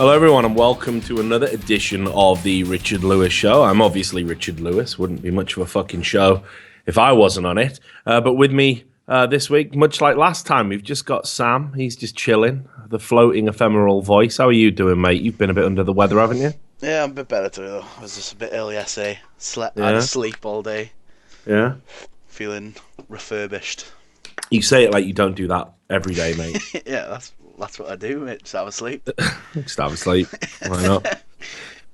Hello, everyone, and welcome to another edition of the Richard Lewis Show. I'm obviously Richard Lewis. Wouldn't be much of a fucking show if I wasn't on it. But with me this week, much like last time, we've just got Sam. He's just chilling, the floating ephemeral voice. How are you doing, mate? You've been a bit under the weather, haven't you? Yeah, I'm a bit better today, though. I was just a bit early essay. I had to sleep all day. Yeah? Feeling refurbished. You say it like you don't do that every day, mate. Yeah, that's what I do, mate. Just have a sleep. Just have a sleep. Why not?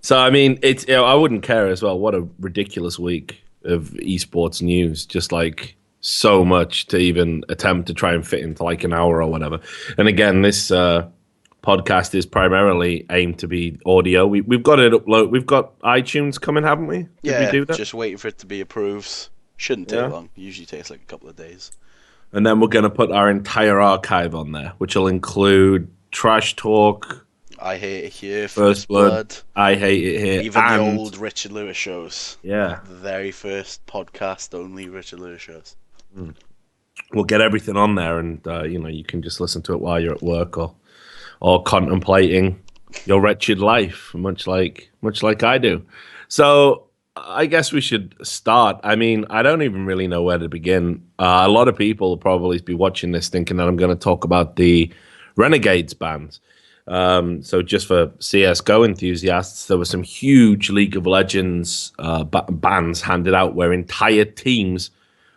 So, I mean, it's I wouldn't care as well. What a ridiculous week of esports news. Just like so much to even attempt to try and fit into like an hour or whatever. And again, this podcast is primarily aimed to be audio. We've got it upload. We've got iTunes coming, haven't we? Did we do that? Just waiting for it to be approved. Shouldn't take long. Usually takes like a couple of days. And then we're going to put our entire archive on there, which will include Trash Talk, I Hate It Here, First Blood, I Hate It Here, even and the old Richard Lewis shows. Yeah. The very first podcast-only Richard Lewis shows. We'll get everything on there, and you can just listen to it while you're at work or contemplating your wretched life, much like I do. So I guess we should start. I mean, I don't even really know where to begin. A lot of people will probably be watching this thinking that I'm going to talk about the Renegades bans. So just for CSGO enthusiasts, there were some huge League of Legends bans handed out where entire teams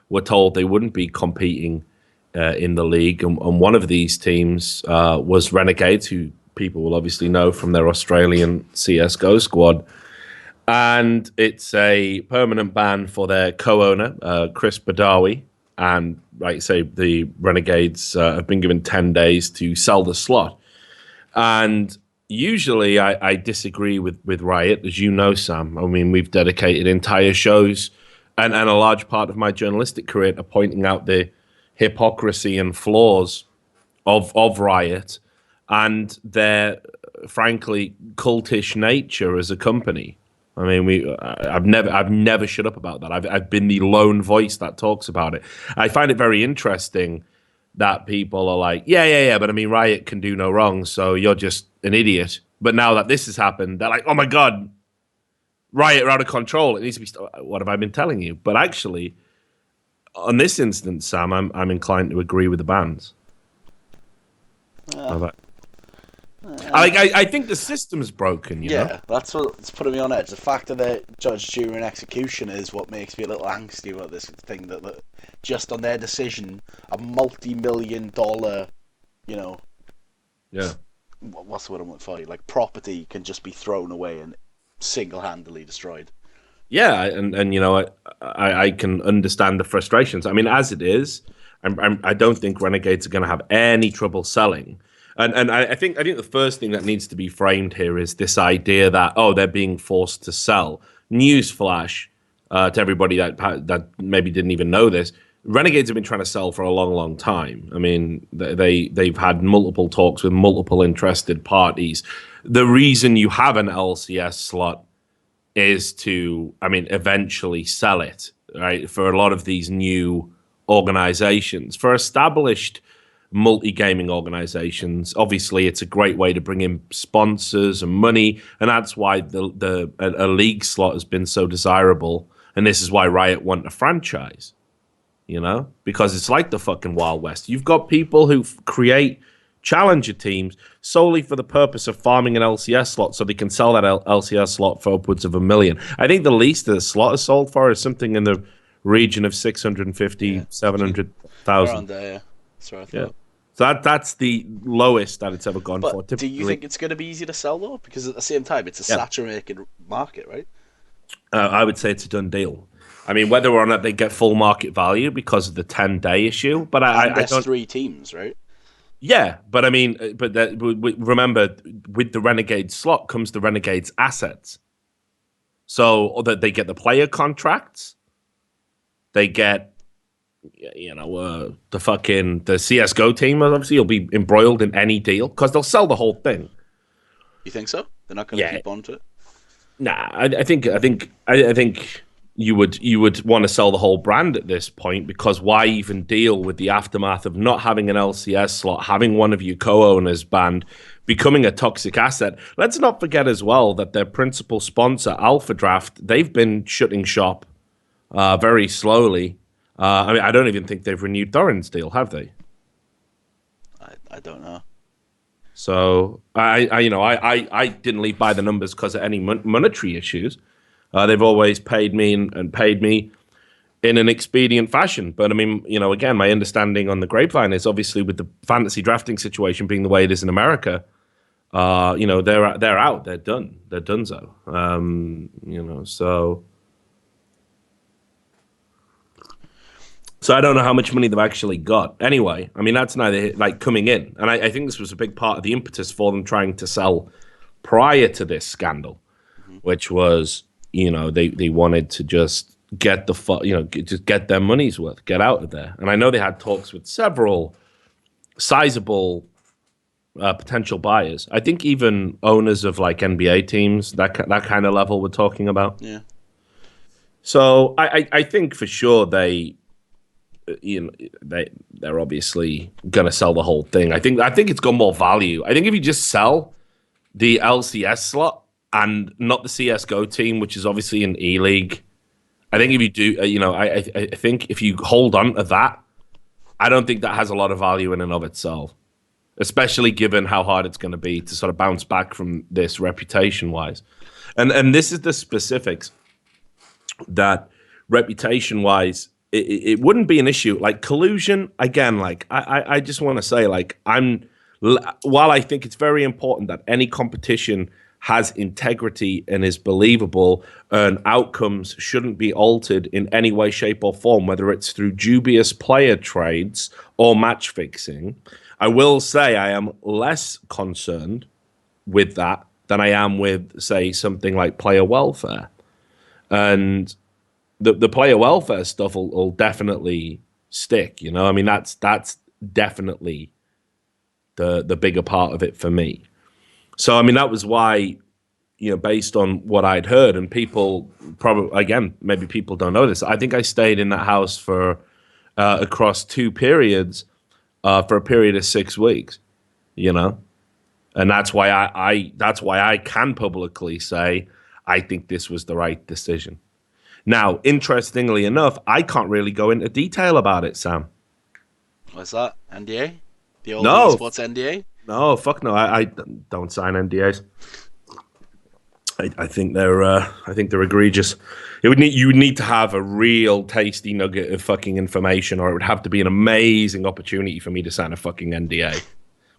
were told they wouldn't be competing in the league. And one of these teams was Renegades, who people will obviously know from their Australian CSGO squad. And it's a permanent ban for their co-owner, Chris Badawi. And like I say, the Renegades have been given 10 days to sell the slot. And usually I disagree with Riot, as you know, Sam. I mean, we've dedicated entire shows and a large part of my journalistic career to pointing out the hypocrisy and flaws of Riot and their, frankly, cultish nature as a company. I mean, I've never shut up about that. I've been the lone voice that talks about it. I find it very interesting that people are like, yeah, but I mean, Riot can do no wrong, so you're just an idiot. But now that this has happened, they're like, oh my God, Riot are out of control. It needs to be. What have I been telling you? But actually, on this instance, Sam, I'm inclined to agree with the bans. I think the system's broken, you know? That's what's putting me on edge. The fact that they're judged during execution is what makes me a little angsty about this thing. That just on their decision, a multi-million-dollar, what's the word I'm looking for? Like property can just be thrown away and single-handedly destroyed. Yeah, and I can understand the frustrations. I mean, as it is, I don't think Renegades are going to have any trouble selling. And I think the first thing that needs to be framed here is this idea that, they're being forced to sell. Newsflash to everybody that maybe didn't even know this. Renegades have been trying to sell for a long, long time. I mean, they've had multiple talks with multiple interested parties. The reason you have an LCS slot is to, eventually sell it, right? For a lot of these new organizations. For established multi-gaming organizations, obviously it's a great way to bring in sponsors and money, and that's why a league slot has been so desirable, and this is why Riot want a franchise, because it's like the fucking Wild West. You've got people who create challenger teams solely for the purpose of farming an LCS slot so they can sell that LCS slot for upwards of $1 million. I think the least that the slot is sold for is something in the region of 650, 700,000. Around there, yeah. That's what I thought. So that's the lowest that it's ever gone for. Do you think it's going to be easy to sell, though? Because at the same time, it's a saturated market, right? I would say it's a done deal. I mean, whether or not they get full market value because of the 10-day issue, but I don't. 3 teams, right? Yeah, but I mean, remember, with the Renegade slot comes the Renegade's assets. So that they get the player contracts, they get the CSGO team, obviously, you'll be embroiled in any deal because they'll sell the whole thing. You think so? They're not going to keep on to it? Nah, I think you would want to sell the whole brand at this point, because why even deal with the aftermath of not having an LCS slot, having one of your co-owners banned, becoming a toxic asset? Let's not forget as well that their principal sponsor, Alpha Draft, they've been shutting shop very slowly. I mean, I don't even think they've renewed Thorin's deal, have they? I don't know. So I didn't leave by the numbers because of any monetary issues. They've always paid me and paid me in an expedient fashion. But I mean, again, my understanding on the grapevine is obviously with the fantasy drafting situation being the way it is in America, they're out, they're done, they're donezo. So I don't know how much money they've actually got. Anyway, I mean, that's neither like coming in. And I think this was a big part of the impetus for them trying to sell prior to this scandal, which was, they wanted to just get just get their money's worth, get out of there. And I know they had talks with several sizable potential buyers. I think even owners of like NBA teams, that kind of level we're talking about. Yeah. So I think for sure they're obviously gonna sell the whole thing. I think it's got more value. I think if you just sell the LCS slot and not the CS:GO team, which is obviously an E-League, I think if you do, I think if you hold on to that, I don't think that has a lot of value in and of itself, especially given how hard it's going to be to sort of bounce back from this reputation-wise. And this is the specifics that reputation-wise, it wouldn't be an issue. Like collusion, again, like I just want to say, like while I think it's very important that any competition has integrity and is believable, and outcomes shouldn't be altered in any way, shape, or form, whether it's through dubious player trades or match fixing, I will say I am less concerned with that than I am with, say, something like player welfare. And the player welfare stuff will definitely stick, I mean, that's definitely the bigger part of it for me. So, I mean, that was why, based on what I'd heard, and people probably, again, maybe people don't know this, I think I stayed in that house for across 2 periods for a period of 6 weeks, and that's why I can publicly say I think this was the right decision. Now, interestingly enough, I can't really go into detail about it, Sam. What's that? NDA? The old No. esports NDA? No, fuck no. I don't sign NDAs. I think they're egregious. You would need to have a real tasty nugget of fucking information, or it would have to be an amazing opportunity for me to sign a fucking NDA.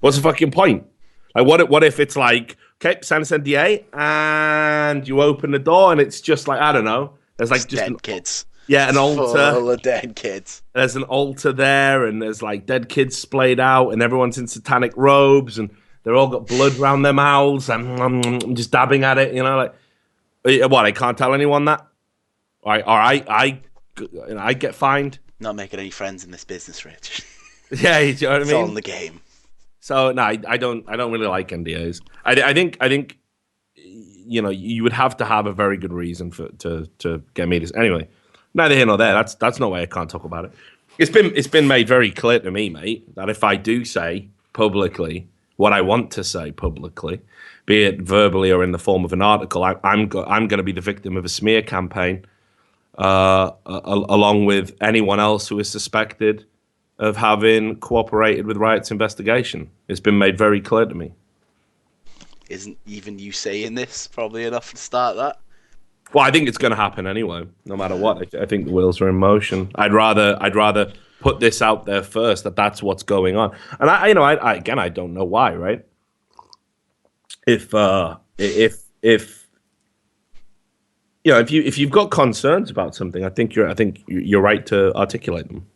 What's the fucking point? Like, what if it's like, okay, sign this NDA, and you open the door, and it's just like, I don't know, there's like just dead kids. Yeah, an altar. Full of dead kids. There's an altar there, and there's like dead kids splayed out, and everyone's in satanic robes, and they're all got blood around their mouths, and I'm just dabbing at it, like, what? I can't tell anyone that. I get fined. Not making any friends in this business, Rich. Yeah, you know what I mean. It's all in the game. So no, I don't really like NDAs. I think you would have to have a very good reason to get me this. Anyway, neither here nor there. That's not why I can't talk about it. It's been made very clear to me, mate, that if I do say publicly what I want to say publicly, be it verbally or in the form of an article, I'm going to be the victim of a smear campaign, along with anyone else who is suspected of having cooperated with Riot's investigation. It's been made very clear to me. Isn't even you saying this probably enough to start that? Well, I think it's going to happen anyway, no matter what. I think the wheels are in motion. I'd rather put this out there first, that's what's going on. And I don't know why, right? If you've got concerns about something, I think you're right to articulate them.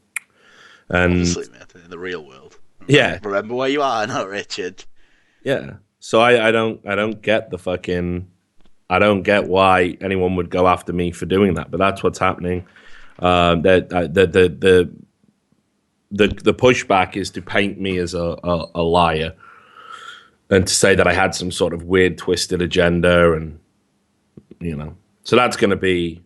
And obviously, man, in the real world. Yeah. Remember where you are now, Richard. Yeah. So I don't get I don't get why anyone would go after me for doing that, but that's what's happening. The pushback is to paint me as a liar, and to say that I had some sort of weird, twisted agenda, and so that's going to be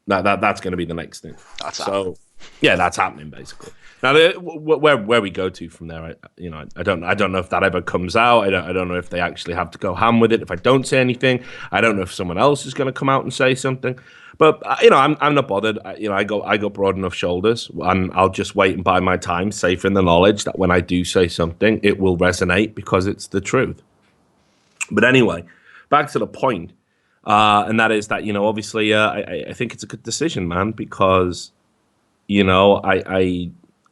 That's going to be the next thing. That's so. Yeah, that's happening basically. Now, where we go to from there, I don't know if that ever comes out. I don't know if they actually have to go ham with it. If I don't say anything, I don't know if someone else is going to come out and say something. But I'm not bothered. I got broad enough shoulders, and I'll just wait and bide my time, safe in the knowledge that when I do say something, it will resonate because it's the truth. But anyway, back to the point, and that is that obviously, I think it's a good decision, man, because.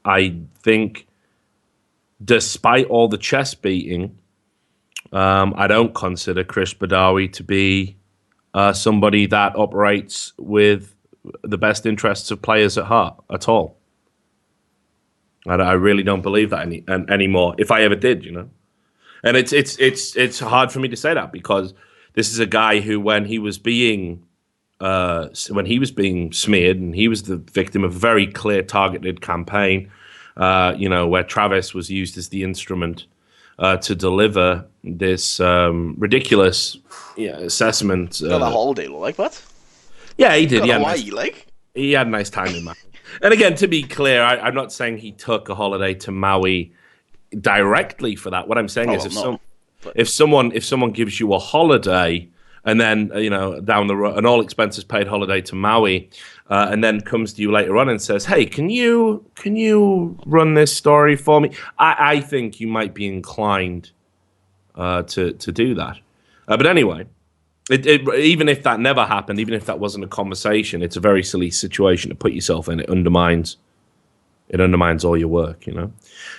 I think despite all the chest beating, I don't consider Chris Badawi to be somebody that operates with the best interests of players at heart at all. I really don't believe that anymore. If I ever did, and it's hard for me to say that because this is a guy who, when he was being smeared, and he was the victim of a very clear targeted campaign, where Travis was used as the instrument to deliver this ridiculous assessment. Got a holiday like that? Yeah, he did. He had a nice time in Maui. And again, to be clear, I'm not saying he took a holiday to Maui directly for that. What I'm saying is if someone gives you a holiday, and then down the road, an all expenses paid holiday to Maui, and then comes to you later on and says, "Hey, can you run this story for me?" I think you might be inclined to do that. But anyway, even if that never happened, even if that wasn't a conversation, it's a very silly situation to put yourself in. It undermines all your work,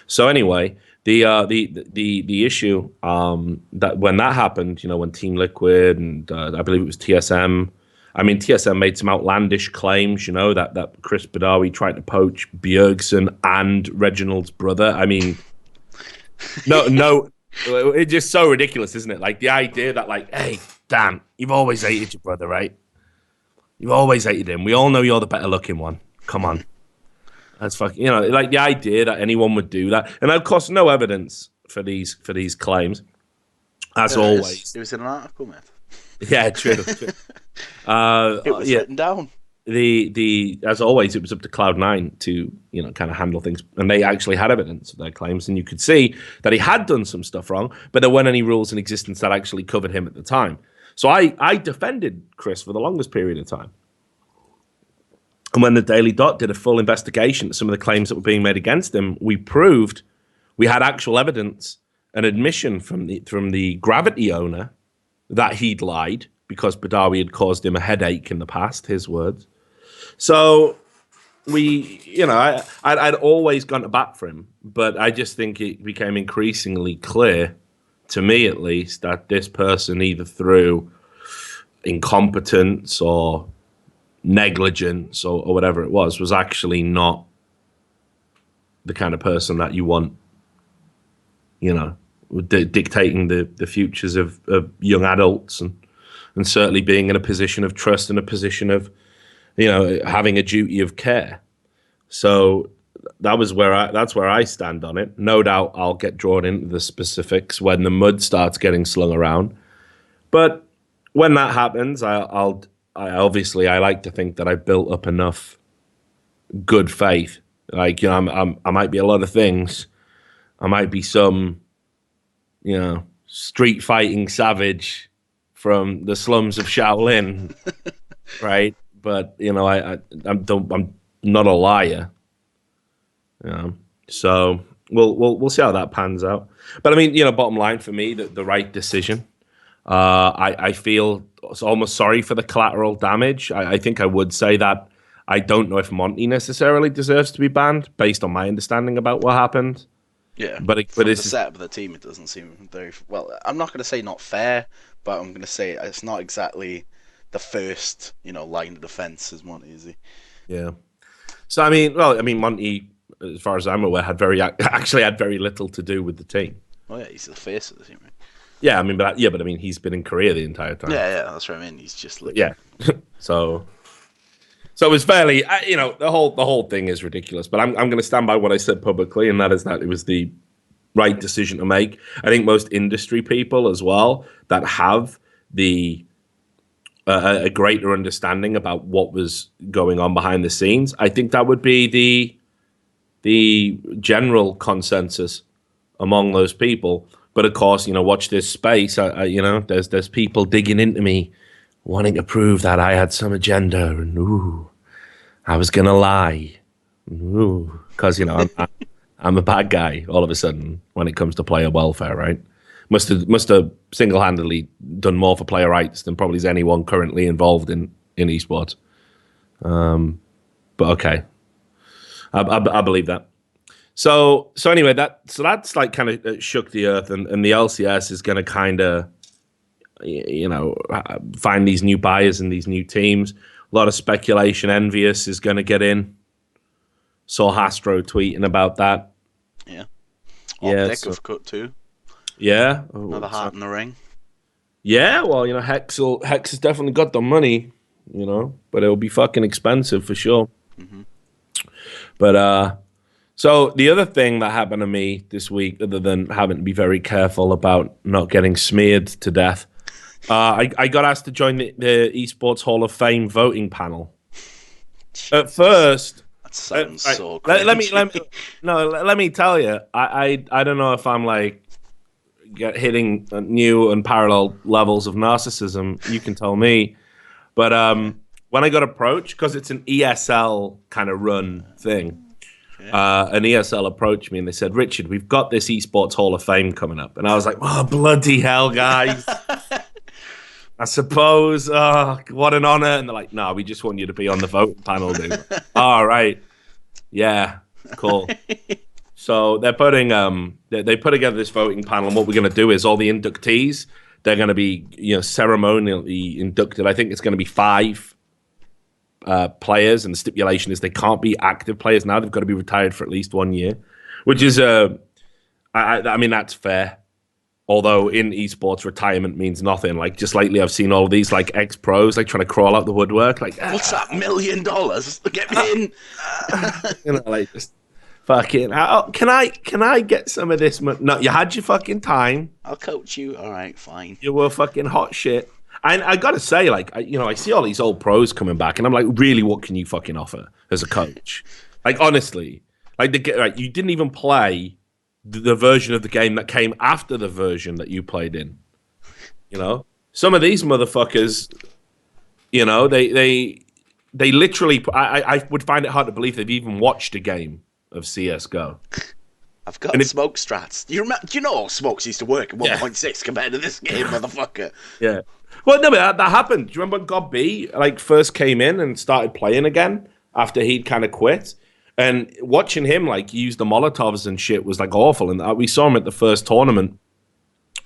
So anyway. The issue that when that happened, when Team Liquid and I believe it was TSM, TSM made some outlandish claims, that Chris Badawi tried to poach Bjergsen and Reginald's brother. No, it's just so ridiculous, isn't it? Like the idea that, like, hey, Dan, you've always hated your brother, right? You've always hated him. We all know you're the better looking one. Come on. That's fucking, like the idea that anyone would do that, and of course, no evidence for these claims. As always, it was in an article, mate. Yeah, true. It was written down. As always, it was up to Cloud9 to kind of handle things, and they actually had evidence of their claims, and you could see that he had done some stuff wrong, but there weren't any rules in existence that actually covered him at the time. So I defended Chris for the longest period of time. And when the Daily Dot did a full investigation of some of the claims that were being made against him, we had actual evidence, an admission from the Gravity owner that he'd lied because Badawi had caused him a headache in the past, his words. So I'd always gone to bat for him, but I just think it became increasingly clear, to me at least, that this person, either through incompetence or negligence or whatever it was actually not the kind of person that you want, dictating the futures of young adults and certainly being in a position of trust and a position of, having a duty of care. So that's where I stand on it. No doubt I'll get drawn into the specifics when the mud starts getting slung around. But when that happens, I like to think that I've built up enough good faith. Like, I might be a lot of things. I might be some, street fighting savage from the slums of Shaolin, right? But I'm not a liar. So we'll see how that pans out. But bottom line for me, the right decision. I feel almost sorry for the collateral damage. I think I would say that I don't know if Monty necessarily deserves to be banned based on my understanding about what happened. Yeah, but it's the setup of the team, it doesn't seem very well. I'm not going to say not fair, but I'm going to say it's not exactly the first line of defense as Monty, is he? Yeah. So Monty, as far as I'm aware, had actually had very little to do with the team. Oh yeah, he's the face of the team, right? Yeah, but he's been in Korea the entire time. Yeah, that's what I mean. He's just like So it was fairly, the whole thing is ridiculous. But I'm going to stand by what I said publicly, and that is that it was the right decision to make. I think most industry people as well that have the a greater understanding about what was going on behind the scenes. I think that would be the general consensus among those people. But of course, watch this space. There's people digging into me, wanting to prove that I had some agenda, and I was gonna lie, because I'm a bad guy all of a sudden when it comes to player welfare, right? Must have single-handedly done more for player rights than probably anyone currently involved in esports. But okay, I believe that. So anyway, that's like kind of shook the earth, and the LCS is going to kind of, find these new buyers and these new teams. A lot of speculation. Envious is going to get in. Saw Hastro tweeting about that. Yeah. Optic have cut too. Yeah. Another heart in the ring. Yeah, well, Hex has definitely got the money, but it'll be fucking expensive for sure. Mm-hmm. But so the other thing that happened to me this week, other than having to be very careful about not getting smeared to death, I got asked to join the Esports Hall of Fame voting panel. At first, that sounds so crazy. Let me tell you, I don't know if I'm like hitting new and parallel levels of narcissism. You can tell me, but when I got approached, because it's an ESL kind of run thing. An ESL approached me and they said, Richard, we've got this Esports Hall of Fame coming up. And I was like, oh, bloody hell, guys. I suppose, what an honor. And they're like, no, we just want you to be on the voting panel, dude. All right. Yeah, cool. So they're putting, they put together this voting panel. And what we're going to do is all the inductees, they're going to be, ceremonially inducted. I think it's going to be 5 players, and the stipulation is they can't be active players now. They've got to be retired for at least 1 year, which is, I mean, that's fair. Although in esports, retirement means nothing. Like, just lately, I've seen all these like ex-pros like trying to crawl out the woodwork. Like, what's that, $1 million? Get me in. Like, just fucking. Can I get some of this? No, you had your fucking time. I'll coach you. All right, fine. You were fucking hot shit. And I gotta say, like, I see all these old pros coming back, and I'm like, really, what can you fucking offer as a coach? Like, honestly, like, you didn't even play the version of the game that came after the version that you played in. Some of these motherfuckers, they literally. I would find it hard to believe they've even watched a game of CS:GO. I've got smoke strats. Do you know how smokes used to work at 1.6 compared to this game, motherfucker? Yeah. Well, no, but that happened. Do you remember when God B first came in and started playing again after he'd kind of quit? And watching him use the Molotovs and shit was awful. And we saw him at the first tournament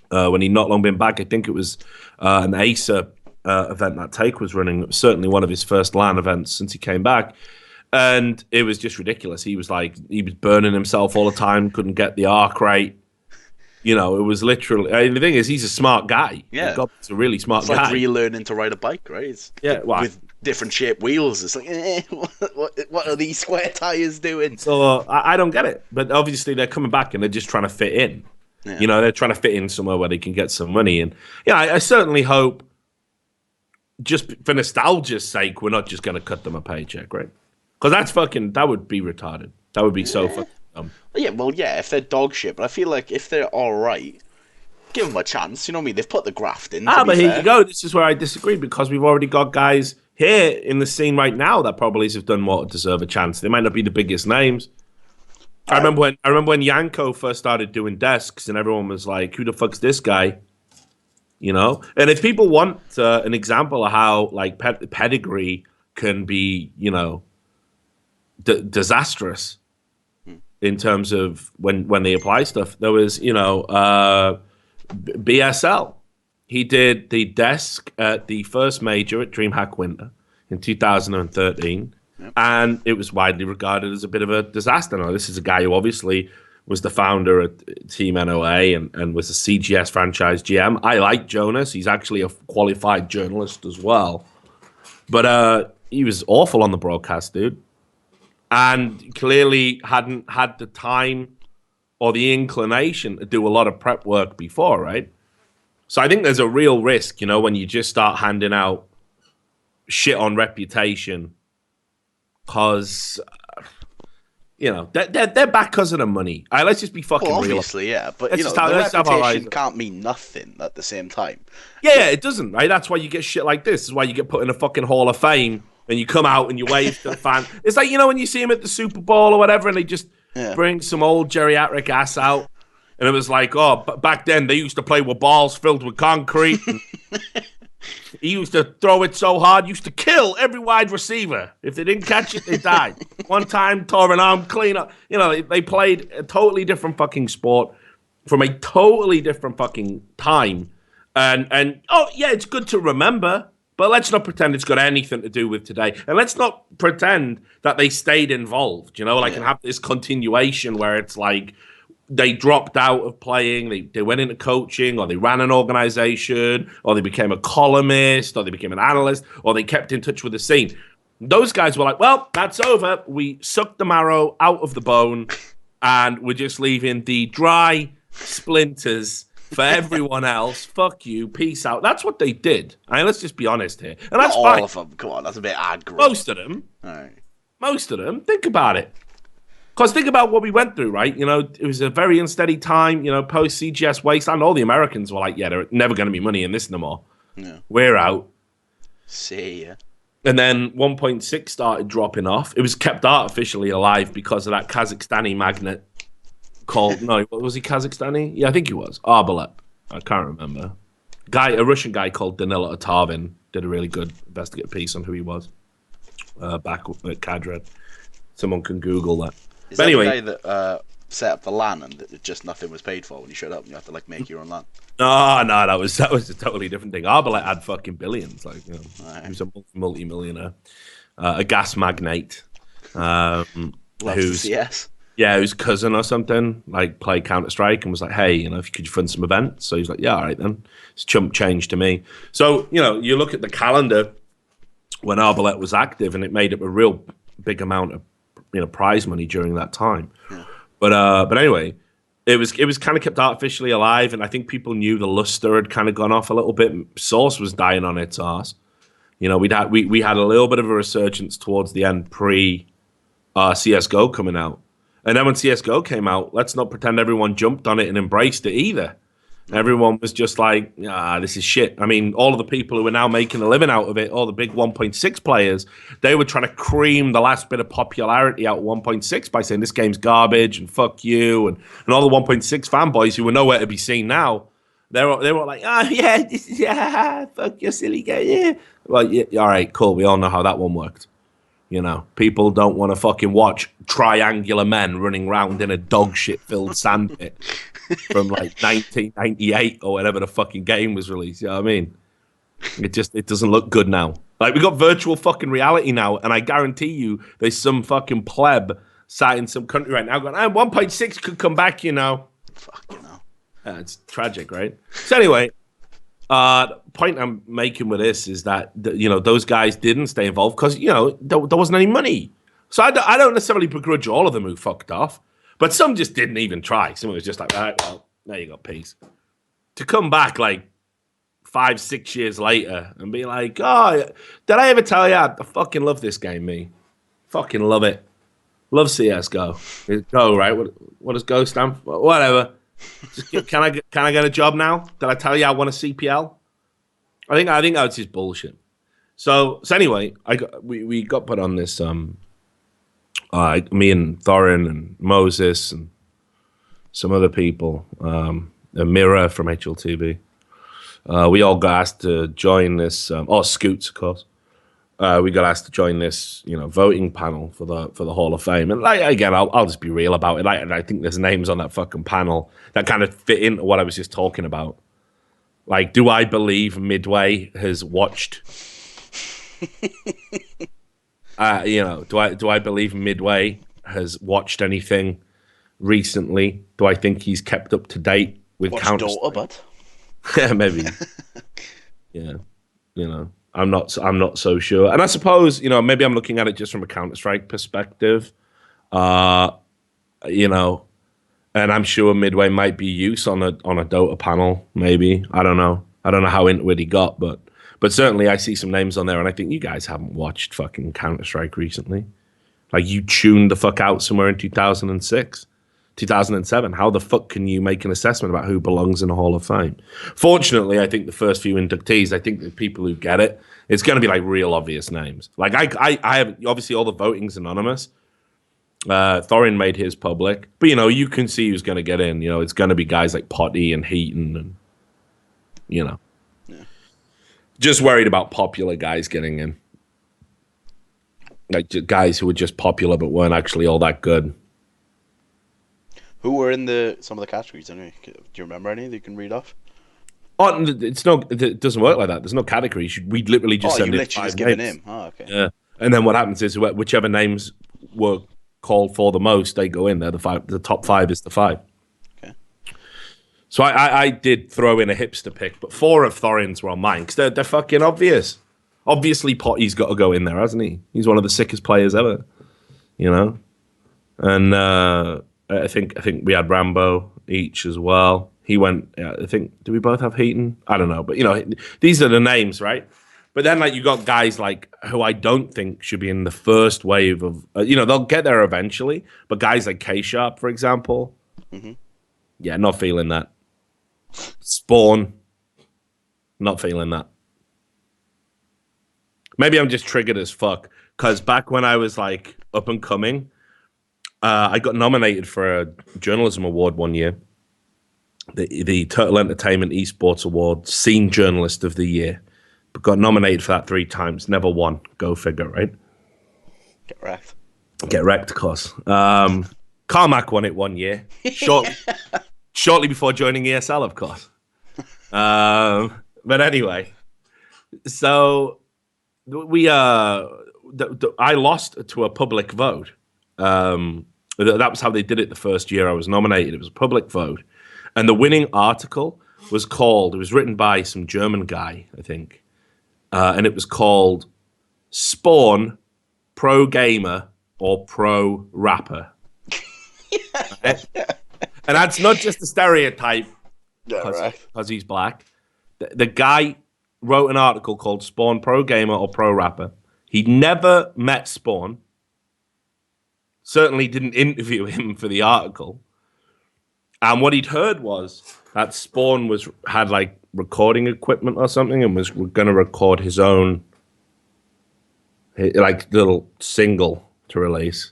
when he'd not long been back. I think it was an ASA event that Take was running. It was certainly one of his first LAN events since he came back. And it was just ridiculous. He was burning himself all the time, couldn't get the arc right. It was literally. The thing is, he's a smart guy. Yeah, he's a really smart guy. It's like relearning to ride a bike, right? With different shaped wheels. It's like, what are these square tires doing? So I don't get it. But obviously, they're coming back and they're just trying to fit in. Yeah. They're trying to fit in somewhere where they can get some money. And I certainly hope, just for nostalgia's sake, we're not just going to cut them a paycheck, right? Because that would be retarded. That would be so fucking dumb. Yeah, well, yeah, if they're dog shit, but I feel like if they're all right, give them a chance. You know what I mean? They've put the graft in. But here you go. This is where I disagree, because we've already got guys here in the scene right now that probably have done more to deserve a chance. They might not be the biggest names. I remember when Yanko first started doing desks, and everyone was like, "Who the fuck's this guy?" And if people want an example of how pedigree can be, disastrous in terms of when they apply stuff, there was BSL. He did the desk at the first major at DreamHack Winter in 2013, and it was widely regarded as a bit of a disaster. Now, this is a guy who obviously was the founder at Team NOA and was a CGS franchise GM. I like Jonas. He's actually a qualified journalist as well, but he was awful on the broadcast, dude. And clearly hadn't had the time or the inclination to do a lot of prep work before, right? So I think there's a real risk, when you just start handing out shit on reputation because they're back because of the money. Let's just be fucking real. Obviously, yeah, but the reputation can't mean nothing at the same time. Yeah, it doesn't, right? That's why you get shit like this. This is why you get put in a fucking Hall of Fame and you come out and you wave to the fan. It's like, when you see him at the Super Bowl or whatever and they just bring some old geriatric ass out. And it was like, back then they used to play with balls filled with concrete. He used to throw it so hard, used to kill every wide receiver. If they didn't catch it, they died. One time, tore an arm clean up. They played a totally different fucking sport from a totally different fucking time. And it's good to remember, but let's not pretend it's got anything to do with today. And let's not pretend that they stayed involved, and have this continuation where it's like, they dropped out of playing, they went into coaching, or they ran an organization, or they became a columnist, or they became an analyst, or they kept in touch with the scene. Those guys were like, well, that's over. We sucked the marrow out of the bone, and we're just leaving the dry splinters for everyone else. Fuck you. Peace out. That's what they did. Let's just be honest here. And that's not all of them. Come on, that's a bit aggro. Most of them. All right. Most of them. Think about it. Because think about what we went through, right? It was a very unsteady time, post CGS Wasteland. All the Americans were like, there's never going to be money in this no more. Yeah. We're out. See ya. And then 1.6 started dropping off. It was kept artificially alive because of that Kazakhstani magnate called, was he Kazakhstani? Yeah, I think he was. Arbalet. I can't remember. A Russian guy called Danila Otarvin did a really good investigative piece on who he was back at Kadred. Someone can Google that. Is that the guy that set up the LAN and just nothing was paid for when you showed up and you have to make your own LAN? No, that was a totally different thing. Arbalet had fucking billions. Right. He was a multi-millionaire, a gas magnate, who's CS. Yeah, whose cousin or something played Counter-Strike and was like, hey, could you fund some events? So he's like, yeah, all right then. It's chump change to me. So you look at the calendar when Arbalet was active, and it made up a real big amount of prize money during that time. Yeah. But anyway, it was kind of kept artificially alive, and I think people knew the luster had kind of gone off a little bit. Source was dying on its arse. We had a little bit of a resurgence towards the end pre CS:GO coming out, and then when CS:GO came out, let's not pretend everyone jumped on it and embraced it either. Everyone was just like, this is shit. I mean, all of the people who are now making a living out of it, all the big 1.6 players, they were trying to cream the last bit of popularity out of 1.6 by saying this game's garbage and fuck you. And all the 1.6 fanboys who were nowhere to be seen now, they were like, fuck your silly game. Yeah. Well, yeah, all right, cool. We all know how that one worked. People don't want to fucking watch triangular men running around in a dog shit filled sand pit from 1998 or whatever the fucking game was released. You know what I mean? It doesn't look good now. We got virtual fucking reality now, and I guarantee you there's some fucking pleb sat in some country right now going, 1.6 could come back, Fuck, it's tragic, right? So anyway, the point I'm making with this is that those guys didn't stay involved because there wasn't any money. So I don't necessarily begrudge all of them who fucked off, but some just didn't even try. Some was just like, all right, well, there you go, peace. To come back 5-6 years later and be like, oh, did I ever tell you I fucking love this game, me? Fucking love it. Love CS:GO. Go, right? What does Go stand for? Whatever. Can I get a job now? Did I tell you I want a CPL? I think that's just bullshit. So anyway, we got put on this. Me and Thorin and Moses and some other people, Mira from HLTV. We all got asked to join this. Scoots, of course. We got asked to join this, voting panel for the Hall of Fame. And again, I'll just be real about it. I think there's names on that fucking panel that kind of fit into what I was just talking about. Do I believe Midway has watched? Do I believe Midway has watched anything recently? Do I think he's kept up to date with Counter? But yeah, maybe. Yeah, I'm not so sure. And I suppose, maybe I'm looking at it just from a Counter-Strike perspective. And I'm sure Midway might be use on a Dota panel, maybe. I don't know how into it he got, but But certainly I see some names on there, and I think you guys haven't watched fucking Counter-Strike recently. Like, you tuned the fuck out somewhere in 2006, 2007. How the fuck can you make an assessment about who belongs in a Hall of Fame? Fortunately, I think the first few inductees, I think the people who get it, it's going to be like real obvious names. Like, I have, obviously all the voting's anonymous. Thorin made his public, but you can see who's going to get in. It's going to be guys like Potty and Heaton, and yeah. Just worried about popular guys getting in, like guys who were just popular but weren't actually all that good. Who were in some of the categories? Anyway, do you remember any that you can read off? Oh, it doesn't work like that. There's no categories. We literally just send in 5 names. Him. Oh, okay. Yeah, and then what happens is whichever names were called for the most, they go in there. The top 5 is the 5. Okay. So I did throw in a hipster pick, but 4 of Thorin's were on mine because they're fucking obvious. Obviously, Potty's got to go in there, hasn't he? He's one of the sickest players ever, And I think we had Rambo each as well. He went. I think, did we both have Heaton? I don't know, but these are the names, right? But then you got guys like who I don't think should be in the first wave of. They'll get there eventually, but guys like K-Sharp, for example. Mm-hmm. Yeah, not feeling that. Spawn, not feeling that. Maybe I'm just triggered as fuck because back when I was like up and coming, I got nominated for a journalism award one year, the Turtle Entertainment Esports Award, Scene Journalist of the Year. But got nominated for that 3 times, never won. Go figure, right? Get wrecked. Get wrecked, of course. Carmack won it one year, shortly before joining ESL, of course. But anyway, so I lost to a public vote. That was how they did it the first year I was nominated. It was a public vote. And the winning article was written by some German guy, I think. And it was called Spawn, Pro Gamer or Pro Rapper. Right? And that's not just a stereotype because he's black. The guy wrote an article called Spawn, Pro Gamer or Pro Rapper. He never met Spawn. Certainly didn't interview him for the article. And what he'd heard was that Spawn had like recording equipment or something and was going to record his own like little single to release.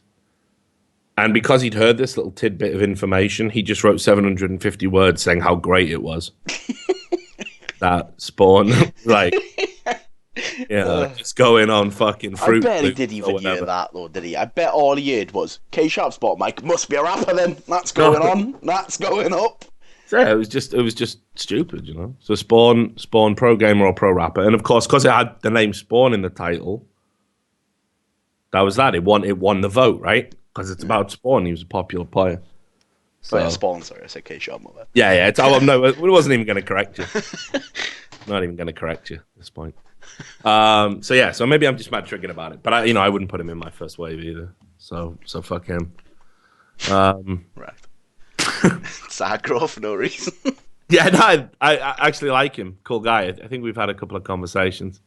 And because he'd heard this little tidbit of information, he just wrote 750 words saying how great it was. That Spawn, like, just going on fucking Fruit. I bet he didn't even hear that, though, did he? I bet all he heard was K-Sharp Spot Mike must be a rapper then. That's going on. That's going up. Yeah, it was just stupid, So Spawn, Pro Gamer or Pro Rapper, and of course, because it had the name Spawn in the title, that was that. It won the vote, right? Because it's about Spawn. He was a popular player. So yeah, Spawn. Sorry, I said K-Sharp. Yeah. No, it wasn't even going to correct you. Not even going to correct you at this point. So maybe I'm just mad triggered about it. But I wouldn't put him in my first wave either. So fuck him. Right. Sad girl for no reason. Yeah, no, I actually like him. Cool guy. I think we've had a couple of conversations.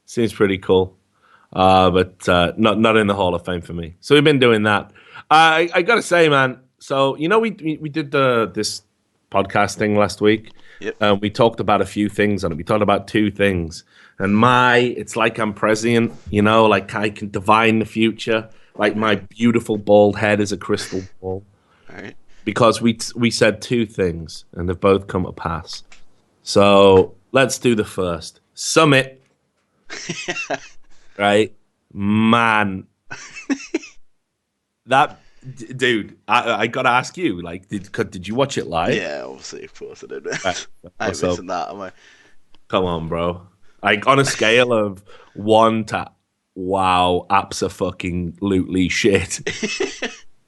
Seems pretty cool. But not in the Hall of Fame for me. So we've been doing that. I gotta say, man. So we did this podcast thing last week. Yep. We talked about a few things on it. We talked about 2 things. And it's like I'm prescient, like I can divine the future. Like my beautiful bald head is a crystal ball. All right. Because we said 2 things and they've both come to pass. So let's do the first. Summit. Right? Man. That dude, I gotta ask you, like, did you watch it live? Yeah, obviously, of course I did. I ain't missing that, am I? Come on, bro. Like, on a scale of 1 to wow, abso-fucking-lutely shit,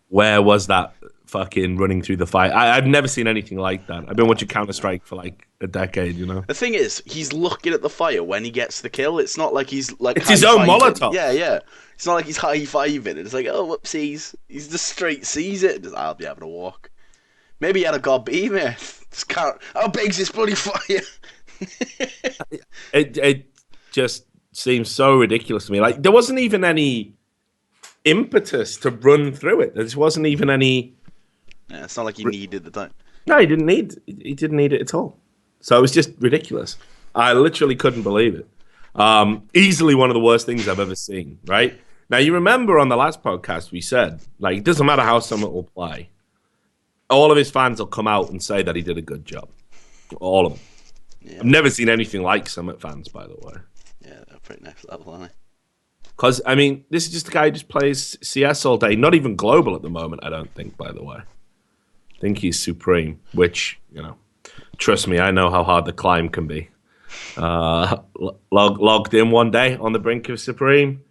where was that fucking running through the fire? I've never seen anything like that. I've been watching Counter-Strike for like a decade, The thing is, he's looking at the fire when he gets the kill. It's not like he's like... It's his own Molotov. Yeah. It's not like he's high-fiving. It's like, oh, whoopsies. He's just straight sees it. Just, I'll be having a walk. Maybe he had a god beam here. How big's this bloody fire? just seems so ridiculous to me. Like, there wasn't even any impetus to run through it. There just wasn't even any. Yeah, it's not like he needed the time. No, he didn't need it at all. So it was just ridiculous. I literally couldn't believe it. Easily one of the worst things I've ever seen, right? Now, you remember on the last podcast we said, like, it doesn't matter how Summit will play. All of his fans will come out and say that he did a good job. All of them. Yeah. I've never seen anything like Summit fans, by the way. Yeah, they're pretty next level, aren't they? Because, I mean, this is just a guy who just plays CS all day. Not even global at the moment, I don't think, by the way. I think he's supreme, which, you know, trust me, I know how hard the climb can be. Logged in one day on the brink of supreme,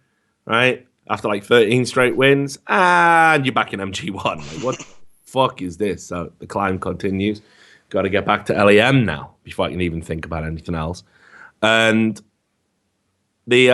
right? After like 13 straight wins, and you're back in MG1. Like, what the fuck is this? So the climb continues. Got to get back to LEM now before I can even think about anything else. And the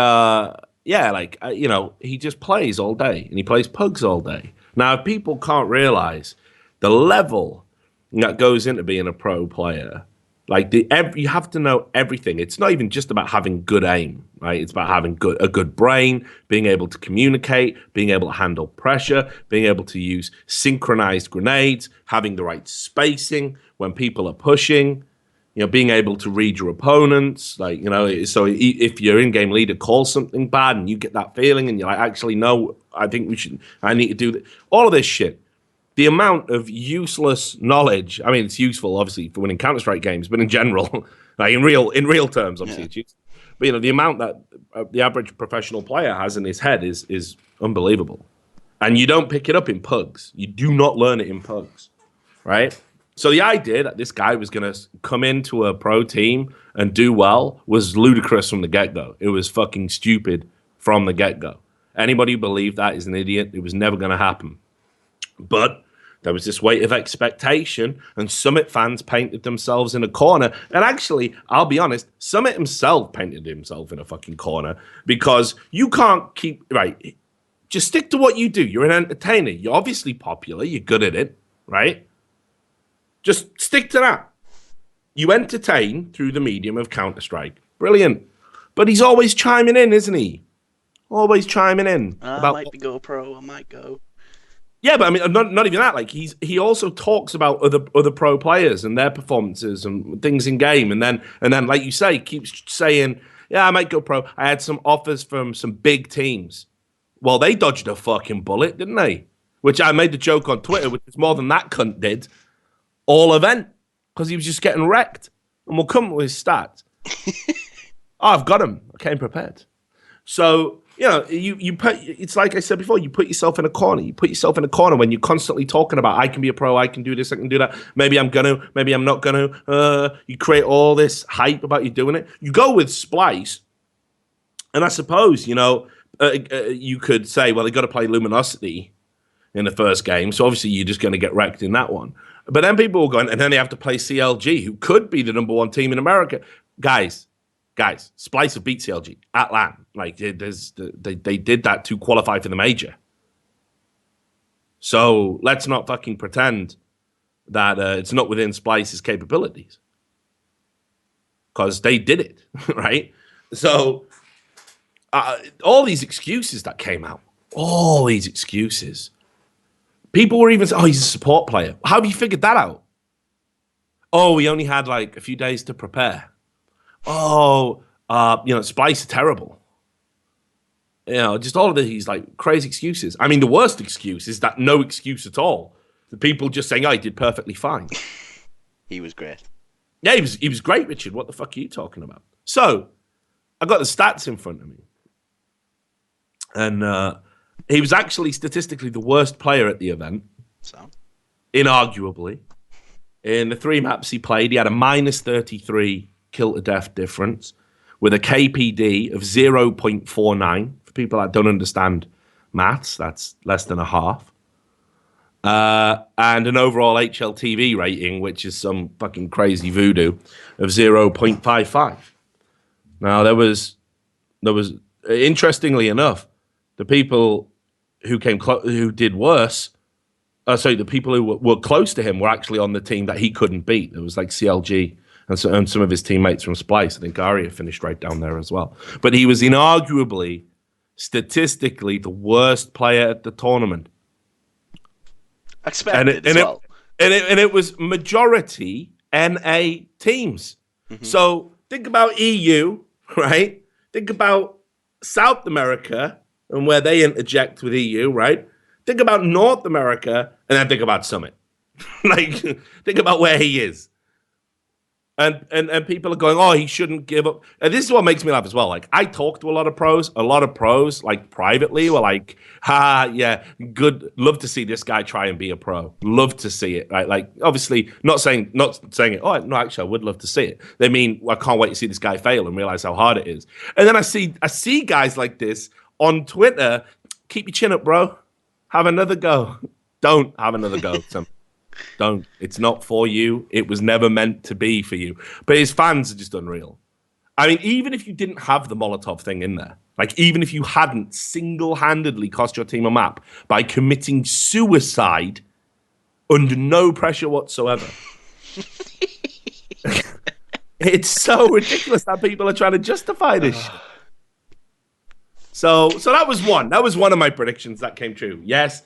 you know, he just plays all day and he plays pugs all day. Now, if people can't realize the level that goes into being a pro player, like you have to know everything. It's not even just about having good aim, right? It's about having a good brain, being able to communicate, being able to handle pressure, being able to use synchronized grenades, having the right spacing when people are pushing, you know, being able to read your opponents, like, you know, so if your in-game leader calls something bad and you get that feeling and you're like, actually, no, I need to do that. All of this shit. The amount of useless knowledge, I mean, it's useful, obviously, for winning Counter-Strike games, but in general, like in real terms, obviously, it's useful. But, you know, the amount that the average professional player has in his head is unbelievable. And you don't pick it up in pugs. You do not learn it in pugs, right? So the idea that this guy was going to come into a pro team and do well was ludicrous from the get-go. It was fucking stupid from the get-go. Anybody who believed that is an idiot. It was never going to happen. But there was this weight of expectation, and Summit fans painted themselves in a corner. And actually, I'll be honest, Summit himself painted himself in a fucking corner, because you can't keep, right, just stick to what you do. You're an entertainer. You're obviously popular. You're good at it, right? Just stick to that. You entertain through the medium of Counter-Strike. Brilliant. But he's always chiming in, isn't he? Always chiming in. I might go pro, I might go. Yeah, but I mean, not even that. Like, he also talks about other pro players and their performances and things in game, and then like you say, keeps saying, "Yeah, I might go pro. I had some offers from some big teams." Well, they dodged a fucking bullet, didn't they? Which I made the joke on Twitter, which is more than that cunt did all event, because he was just getting wrecked. And we'll come with his stats. I've got him. I came prepared. So, you know, you put, it's like I said before, you put yourself in a corner. You put yourself in a corner when you're constantly talking about, I can be a pro, I can do this, I can do that. Maybe I'm going to, maybe I'm not going to. You create all this hype about you doing it. You go with Splice, and I suppose, you know, you could say, well, they got to play Luminosity in the first game, so obviously you're just going to get wrecked in that one. But then people will go, and then they have to play CLG, who could be the #1 team in America. Guys, Splice have beat CLG at LAN. Like, they did that to qualify for the major. So let's not fucking pretend that it's not within Splice's capabilities, because they did it, right? So all these excuses that came out, all these excuses. People were even saying, oh, he's a support player. How have you figured that out? Oh, we only had like a few days to prepare. Oh, you know, Splice is terrible. You know, just all of these like crazy excuses. I mean, the worst excuse is that no excuse at all. The people just saying, oh, he did perfectly fine. He was great. Yeah, he was great, Richard. What the fuck are you talking about? So, I got the stats in front of me. And he was actually statistically the worst player at the event. So? Inarguably. In the 3 maps he played, he had a -33 kill to death difference with a KPD of 0.49. For people that don't understand maths, that's less than a half. And an overall HLTV rating, which is some fucking crazy voodoo, of 0.55. Now, there was interestingly enough, the people who did worse, the people who were close to him were actually on the team that he couldn't beat. It was like CLG and some of his teammates from Splice. I think Aria finished right down there as well. But he was inarguably, statistically, the worst player at the tournament. Expected as well. And it was majority NA teams. Mm-hmm. So think about EU, right? Think about South America and where they interject with EU, right? Think about North America and then think about Summit. Like, think about where he is. And people are going, oh, he shouldn't give up. And this is what makes me laugh as well. Like, I talk to a lot of pros, like, privately, were like, yeah, good. Love to see this guy try and be a pro. Love to see it, right? Like, obviously, not saying it, oh, no, actually, I would love to see it. They mean, I can't wait to see this guy fail and realize how hard it is. And then I see guys like this on Twitter, keep your chin up, bro. Have another go. Don't have another go. Don't. It's not for you. It was never meant to be for you. But his fans are just unreal. I mean, even if you didn't have the Molotov thing in there, like even if you hadn't single-handedly cost your team a map by committing suicide under no pressure whatsoever, it's so ridiculous that people are trying to justify this shit. So that was one. That was one of my predictions that came true. Yes,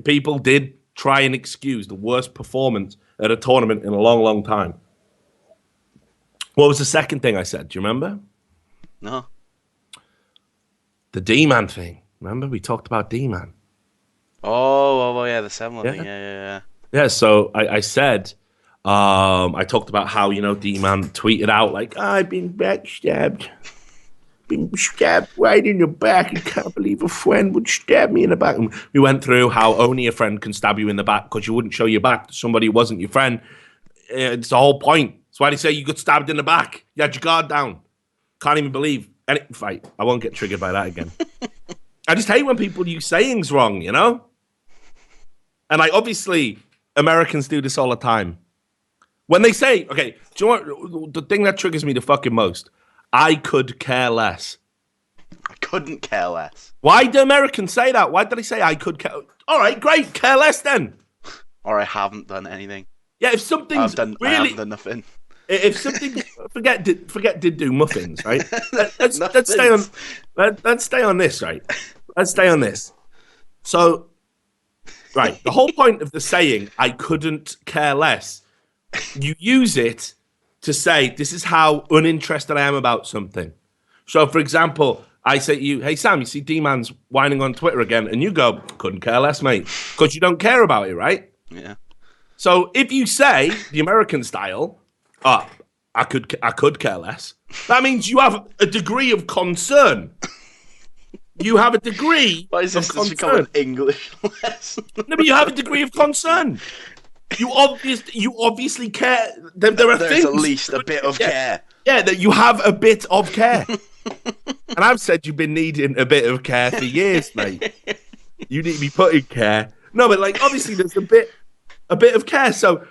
people did try and excuse the worst performance at a tournament in a long, long time. What was the second thing I said? Do you remember? No. The Deman thing. Remember? We talked about Deman. Oh, yeah, the Semmler thing. Yeah. Yeah, so I said, I talked about how, Deman tweeted out, like, I've been backstabbed. Been stabbed right in the back. I can't believe a friend would stab me in the back. And we went through how only a friend can stab you in the back because you wouldn't show your back to somebody who wasn't your friend. It's the whole point. That's why they say you got stabbed in the back. You had your guard down. Can't even believe any fight. I won't get triggered by that again. I just hate when people use sayings wrong, And obviously Americans do this all the time. When they say, okay, do you know what, the thing that triggers me the fucking most? I could care less. I couldn't care less. Why do Americans say that? Why do they say I could care? All right, great, care less then. Or I haven't done anything. Yeah, if something's I haven't done nothing. If something, forget did do muffins, right? Let's stay on. Let's stay on this, right? Let's stay on this. So, right, the whole point of the saying "I couldn't care less," you use it to say, this is how uninterested I am about something. So, for example, I say to you, hey, Sam, you see D-Man's whining on Twitter again, and you go, couldn't care less, mate, because you don't care about it, right? Yeah. So if you say, the American style, I could care less, that means you have a degree of concern. You have a degree Why is this of concern. Become an English lesson? No, but you have a degree of concern. You obviously care. There are There's things. at least a bit of care. Yeah, that you have a bit of care. And I've said you've been needing a bit of care for years, mate. You need to be put in care. No, but like obviously there's a bit of care. So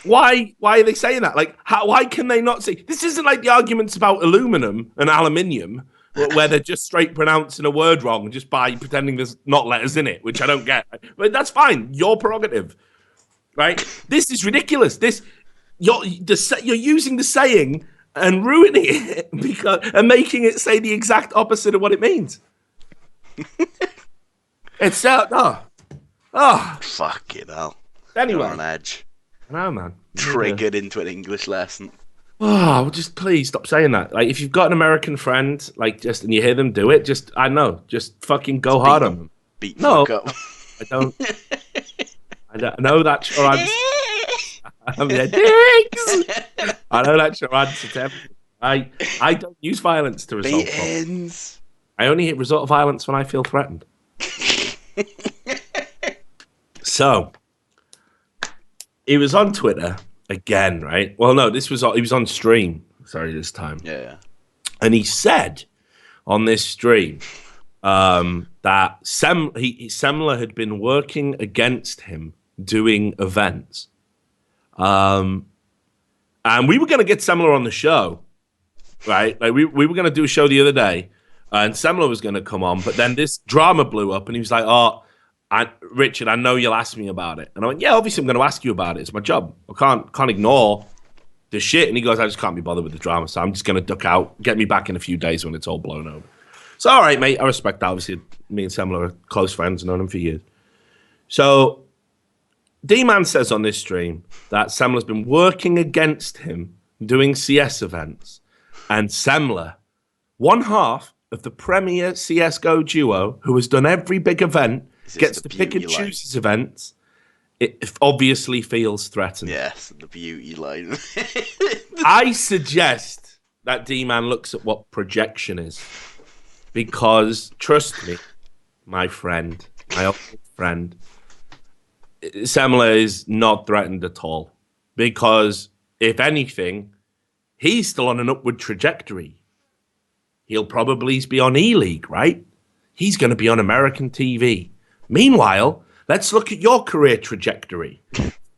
why are they saying that? Like why can they not say this? Isn't like the arguments about aluminum and aluminium where they're just straight pronouncing a word wrong just by pretending there's not letters in it, which I don't get. But that's fine. Your prerogative. Right? This is ridiculous. You're using the saying and ruining it and making it say the exact opposite of what it means. It's fucking hell. Anyway, you're on edge. I know, man. Triggered into an English lesson. Oh, just please stop saying that. Like, if you've got an American friend, and you hear them do it, just fucking go hard on them. Beat fuck up. I don't. I know that's your answer. I know that's your answer to everything. I don't use violence to resolve problems. I only resort to violence when I feel threatened. So, he was on Twitter again, right? Well, no, he was on stream. Sorry, this time. Yeah. And he said on this stream that Semmler had been working against him doing events. And we were going to get Semmler on the show, right? Like we were going to do a show the other day, and Semmler was going to come on, but then this drama blew up, and he was like, Richard, I know you'll ask me about it. And I went, yeah, obviously I'm going to ask you about it. It's my job. I can't ignore the shit. And he goes, I just can't be bothered with the drama, so I'm just going to duck out. Get me back in a few days when it's all blown over. So, all right, mate, I respect that. Obviously, me and Semmler are close friends, known him for years. So, Deman says on this stream that Semmler's been working against him doing CS events. And Semmler, one half of the premier CSGO duo who has done every big event, gets to pick and choose his events. It obviously feels threatened. Yes, the beauty line. I suggest that D-Man looks at what projection is. Because, trust me, my friend, my old friend, Semmler is not threatened at all. Because, if anything, he's still on an upward trajectory. He'll probably be on E-League, right? He's going to be on American TV. Meanwhile, let's look at your career trajectory.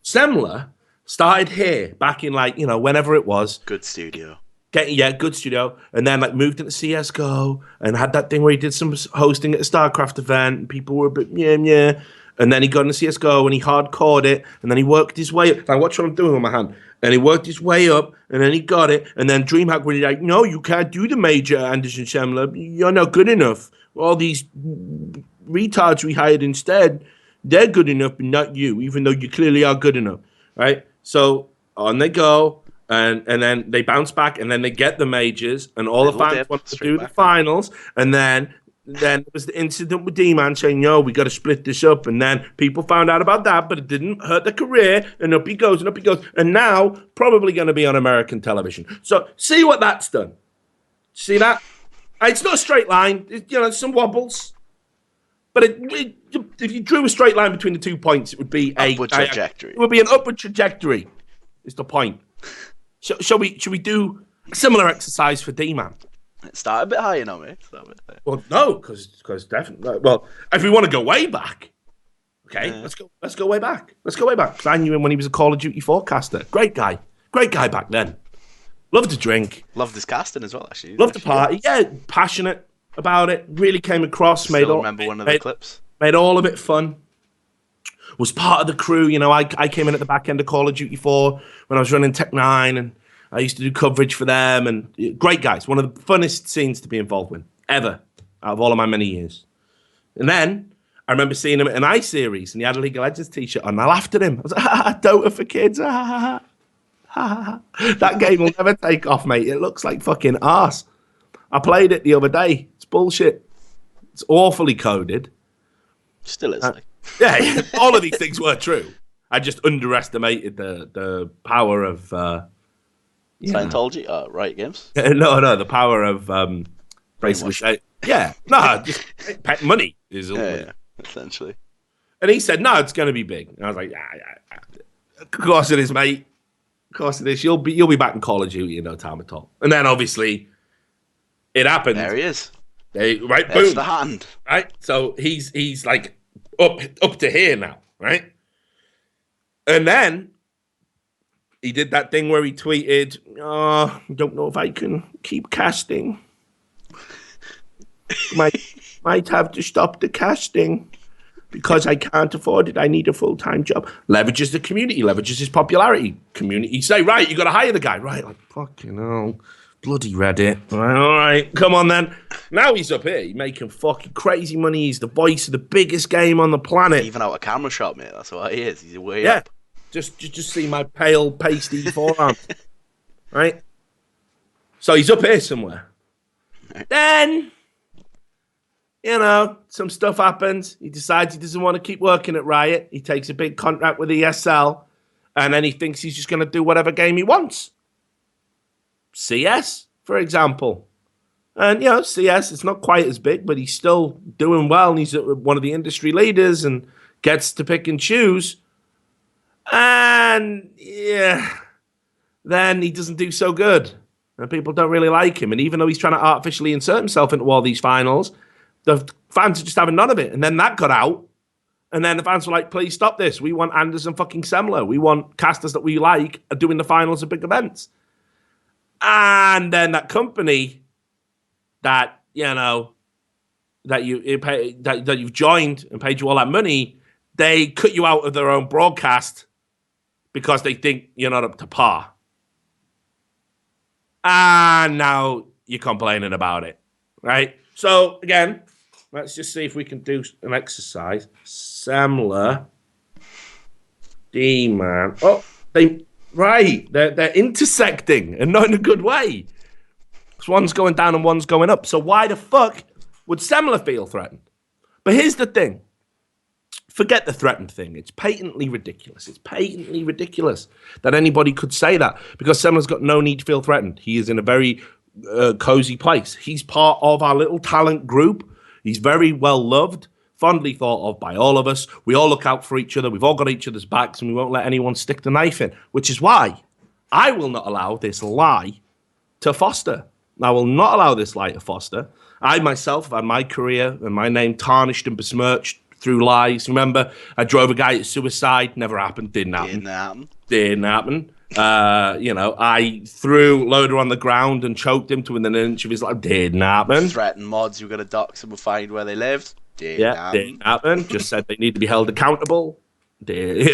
Semmler started here back in whenever it was. Good studio. Good studio. And then moved into CSGO and had that thing where he did some hosting at a StarCraft event. And people were a bit, yeah. And then he got into CSGO and he hardcored it. And then he worked his way up. Watch what I'm doing with my hand. And he worked his way up and then he got it. And then DreamHack was like, no, you can't do the major, Anderson Semmler. You're not good enough. All these retards we hired instead, they're good enough, but not you, even though you clearly are good enough, right? So on they go, and then they bounce back, and then they get the majors, and all the fans want to do the finals, and then it was the incident with D-Man saying, no, we got to split this up, and then people found out about that, but it didn't hurt the career, and up he goes, and now probably going to be on American television. So see what that's done. See that? It's not a straight line. Some wobbles. But if you drew a straight line between the 2 points, it would be upward trajectory. It would be an upward trajectory. Is the point? Shall we do a similar exercise for D-Man? Start a bit higher, mate. Well, no, because definitely. Well, if we want to go way back, okay, let's go way back. Let's go way back. Because I knew him when he was a Call of Duty forecaster. Great guy back then. Loved to drink. Loved his casting as well, actually. Loved to party. Yeah, passionate about it. Really came across. Remember one of the clips. Made all of it fun. Was part of the crew. I came in at the back end of Call of Duty 4 when I was running Tech 9, and I used to do coverage for them. And great guys. One of the funnest scenes to be involved with ever out of all of my many years. And then I remember seeing him at an iSeries, and he had a League of Legends t-shirt on, and I laughed at him. I was like, Dota for kids. That game will never take off, mate. It looks like fucking arse. I played it the other day. It's bullshit. It's awfully coded. Still is. Yeah, all of these things were true. I just underestimated the power of Scientology, Riot Games. No, the power of basically. Just money is all. Yeah, essentially. And he said, "No, it's going to be big." And I was like, "Yeah. Of course it is, mate. Of course it is. You'll be back in Call of Duty in no time at all." And then obviously, it happened. There he is. There's boom. The hand. Right. So he's like up to here now, right? And then he did that thing where he tweeted, "Oh, I don't know if I can keep casting. might have to stop the casting because I can't afford it. I need a full-time job." Leverages the community, leverages his popularity. Community say, right, you got to hire the guy. Right, like, fucking hell. Bloody Reddit. All right, come on then. Now he's up here. He's making fucking crazy money. He's the voice of the biggest game on the planet. Even out a camera shot, mate. That's what he is. He's way up. Just see my pale, pasty forearm. Right? So he's up here somewhere. Then, some stuff happens. He decides he doesn't want to keep working at Riot. He takes a big contract with ESL. And then he thinks he's just going to do whatever game he wants. CS, for example. And, CS, it's not quite as big, but he's still doing well. And he's one of the industry leaders and gets to pick and choose. And, then he doesn't do so good. And people don't really like him. And even though he's trying to artificially insert himself into all these finals, the fans are just having none of it. And then that got out. And then the fans were like, please stop this. We want Anderson fucking Semmler. We want casters that we like doing the finals of big events. And then that company that that you've joined and paid you all that money, they cut you out of their own broadcast because they think you're not up to par. And now you're complaining about it, right? So, again, let's just see if we can do an exercise. Semmler, Deman. Oh, they're intersecting and not in a good way. So one's going down and one's going up. So why the fuck would Semmler feel threatened? But here's the thing. Forget the threatened thing. It's patently ridiculous. It's patently ridiculous that anybody could say that because Semmler's got no need to feel threatened. He is in a very cozy place. He's part of our little talent group. He's very well loved, fondly thought of by all of us. We all look out for each other. We've all got each other's backs and we won't let anyone stick the knife in, which is why I will not allow this lie to foster. I will not allow this lie to foster. I myself have had my career and my name tarnished and besmirched through lies. Remember, I drove a guy to suicide. Never happened. Didn't happen. I threw Loader on the ground and choked him to within an inch of his life. Didn't happen. Threatened mods, you were going to dox them and find where they lived. Didn't happen. Just said they need to be held accountable. They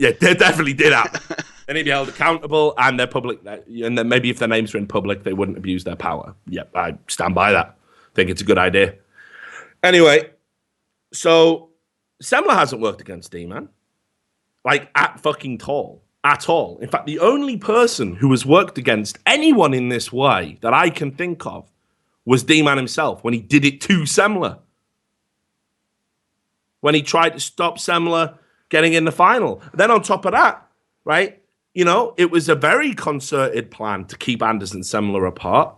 definitely did happen. They need to be held accountable, and they're public. And then maybe if their names were in public, they wouldn't abuse their power. Yep, I stand by that. Think it's a good idea. Anyway, so Semmler hasn't worked against Deman, like at fucking all, at all. In fact, the only person who has worked against anyone in this way that I can think of was Deman himself when he did it to Semmler. When he tried to stop Semmler getting in the final. Then on top of that, right? It was a very concerted plan to keep Anders and Semmler apart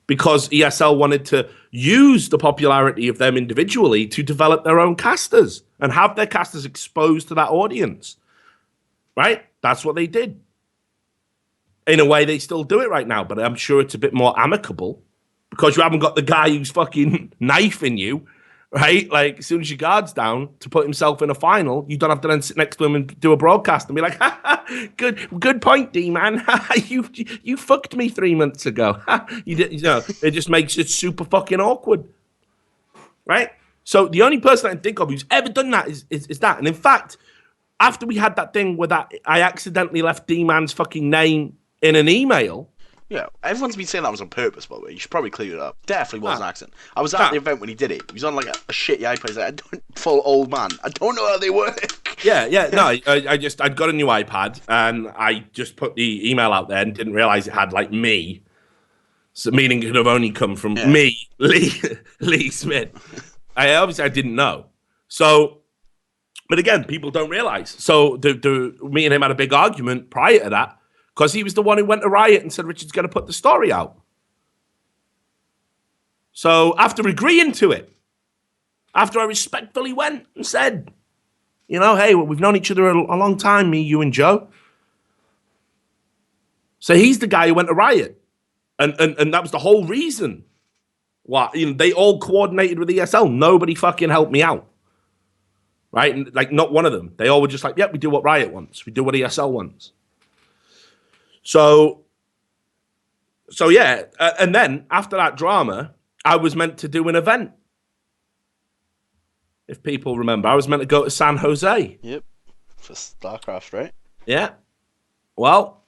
because ESL wanted to use the popularity of them individually to develop their own casters and have their casters exposed to that audience, right? That's what they did. In a way, they still do it right now, but I'm sure it's a bit more amicable because you haven't got the guy who's fucking knifing you, right? Like, as soon as your guard's down to put himself in a final, you don't have to then sit next to him and do a broadcast and be like, good point, D-man. you fucked me 3 months ago. It just makes it super fucking awkward, right? So the only person I can think of who's ever done that is that. And in fact, after we had that thing where that I accidentally left D-man's fucking name in an email. Yeah, everyone's been saying that was on purpose, by the way. You should probably clear it up. Definitely was an accident. I was at the event when he did it. He was on like a shitty iPad. He's like, full old man. I don't know how they work. Yeah. No, I'd got a new iPad and I just put the email out there and didn't realize it had like me. So meaning it could have only come from me, Lee Smith. I didn't know. So, but again, people don't realize. So me and him had a big argument prior to that. Because he was the one who went to Riot and said Richard's going to put the story out. So after agreeing to it, after I respectfully went and said, hey, we've known each other a long time, me, you, and Joe. So he's the guy who went to Riot. And that was the whole reason why they all coordinated with ESL. Nobody fucking helped me out. Right? And, like, not one of them. They all were just like, yep, we do what Riot wants. We do what ESL wants. So yeah, and then after that drama, I was meant to do an event. If people remember, I was meant to go to San Jose. Yep, for StarCraft, right? Yeah. Well,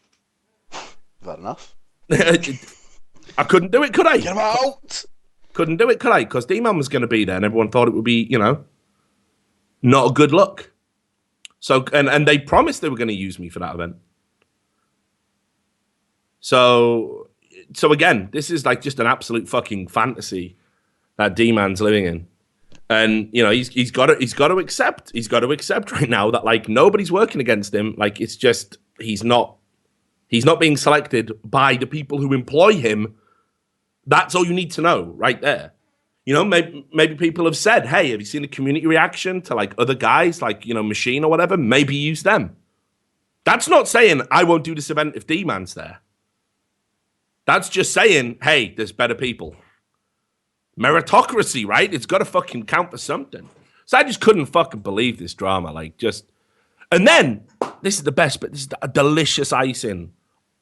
is that enough? I couldn't do it, could I? Get him out! Couldn't do it, could I? Because D-Man was going to be there, and everyone thought it would be, not a good look. So, and they promised they were going to use me for that event. So again, this is like just an absolute fucking fantasy that D-Man's living in. And, he's got to accept right now that like nobody's working against him. Like it's just, he's not being selected by the people who employ him. That's all you need to know right there. Maybe people have said, hey, have you seen the community reaction to like other guys like, Machine or whatever? Maybe use them. That's not saying I won't do this event if D-Man's there. That's just saying, hey, there's better people. Meritocracy, right? It's got to fucking count for something. So I just couldn't fucking believe this drama. And then, this is the best bit. This is a delicious icing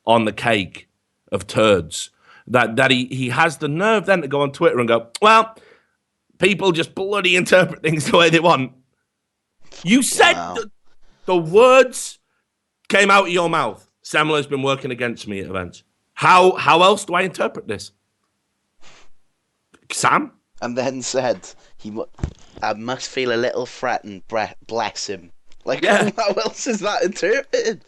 on the cake of turds. That he has the nerve then to go on Twitter and go, well, people just bloody interpret things the way they want. You said the words came out of your mouth. Semmler's been working against me at events. How else do I interpret this? Sam? And then said, I must feel a little threatened, bless him. Like, Yeah. how else is that interpreted?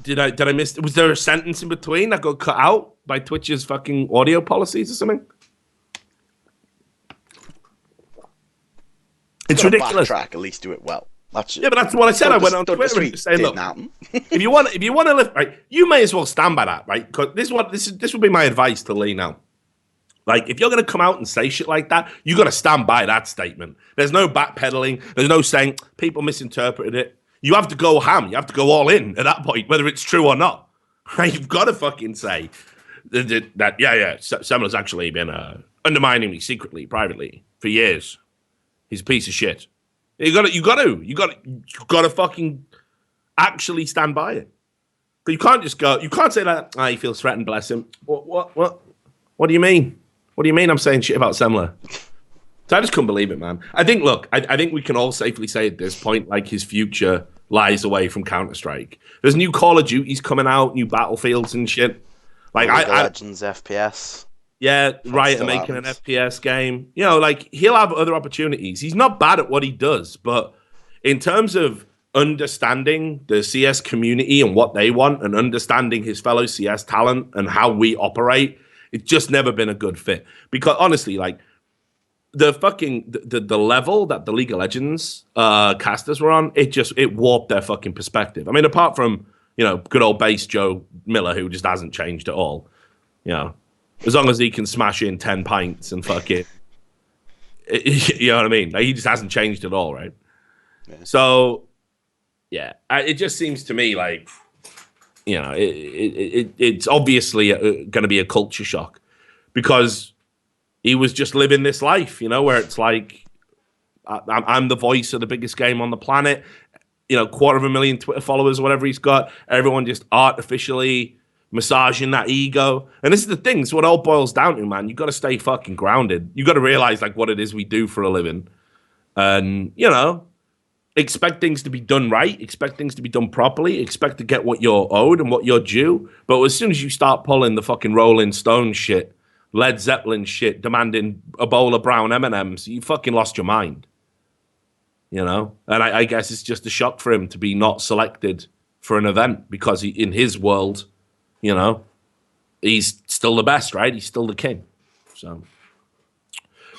Did I miss? Was there a sentence in between that got cut out by Twitch's fucking audio policies or something? It's ridiculous. Backtrack, at least do it well. Yeah, but that's what I said. I went on Twitter and say, look, if you want to live, right, you may as well stand by that, right? Because this would be my advice to Lee now. Like, if you're going to come out and say shit like that, you got to stand by that statement. There's no backpedaling. There's no saying people misinterpreted it. You have to go ham. You have to go all in at that point, whether it's true or not. Right? You've got to fucking say that Semmler's actually been undermining me secretly, privately, for years. He's a piece of shit. You got to fucking actually stand by it. But you can't just go. You can't say that. He feels threatened. Bless him. What do you mean? What do you mean I'm saying shit about Semmler? So I just couldn't believe it, man. I think we can all safely say at this point, like, his future lies away from Counter-Strike. There's new Call of Duties coming out, new Battlefields and shit. Like, Legends FPS. Yeah, Riot are making an FPS game. You know, like, he'll have other opportunities. He's not bad at what he does, but in terms of understanding the CS community and what they want and understanding his fellow CS talent and how we operate, it's just never been a good fit. Because honestly, like, the level that the League of Legends casters were on, it warped their fucking perspective. I mean, apart from, you know, good old base Joe Miller, who just hasn't changed at all. You know, as long as he can smash in 10 pints and fuck it, you know what I mean? Like, he just hasn't changed at all, right? Yeah. So, yeah, it just seems to me like, you know, it's obviously going to be a culture shock because he was just living this life, you know, where it's like, I'm the voice of the biggest game on the planet, you know, 250,000 Twitter followers or whatever he's got. Everyone just artificially massaging that ego. And this is the thing. It's what it all boils down to, man. You got to stay fucking grounded. You got to realize, like, what it is we do for a living. And, you know, expect things to be done right. Expect things to be done properly. Expect to get what you're owed and what you're due. But as soon as you start pulling the fucking Rolling Stone shit, Led Zeppelin shit, demanding a bowl of brown M&Ms, you fucking lost your mind. You know? And I guess it's just a shock for him to be not selected for an event because in his world, you know, he's still the best, right? He's still the king. So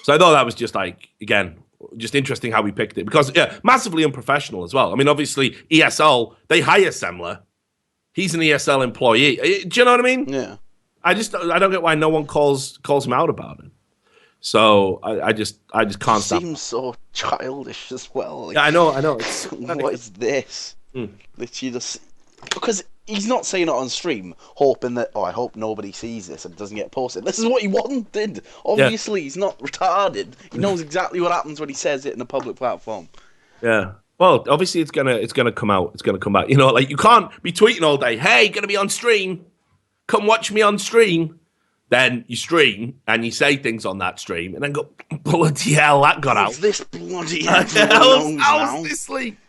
I thought that was just, like, again, just interesting how we picked it. Because, yeah, massively unprofessional as well. I mean, obviously, ESL, they hire Semmler. He's an ESL employee. Do you know what I mean? Yeah. I don't get why no one calls him out about it. So I just can't stop. Seems so childish as well. Like, yeah, I know. What is this? Literally just because he's not saying it on stream, hoping that I hope nobody sees this and doesn't get posted. This is what he wanted. Obviously, He's not retarded. He knows exactly what happens when he says it in a public platform. Yeah. Well, obviously it's gonna come out. It's gonna come out. You know, like, you can't be tweeting all day. Hey, gonna be on stream. Come watch me on stream. Then you stream and you say things on that stream and then go, bloody hell, that got out. This bloody hell. How's this leaked?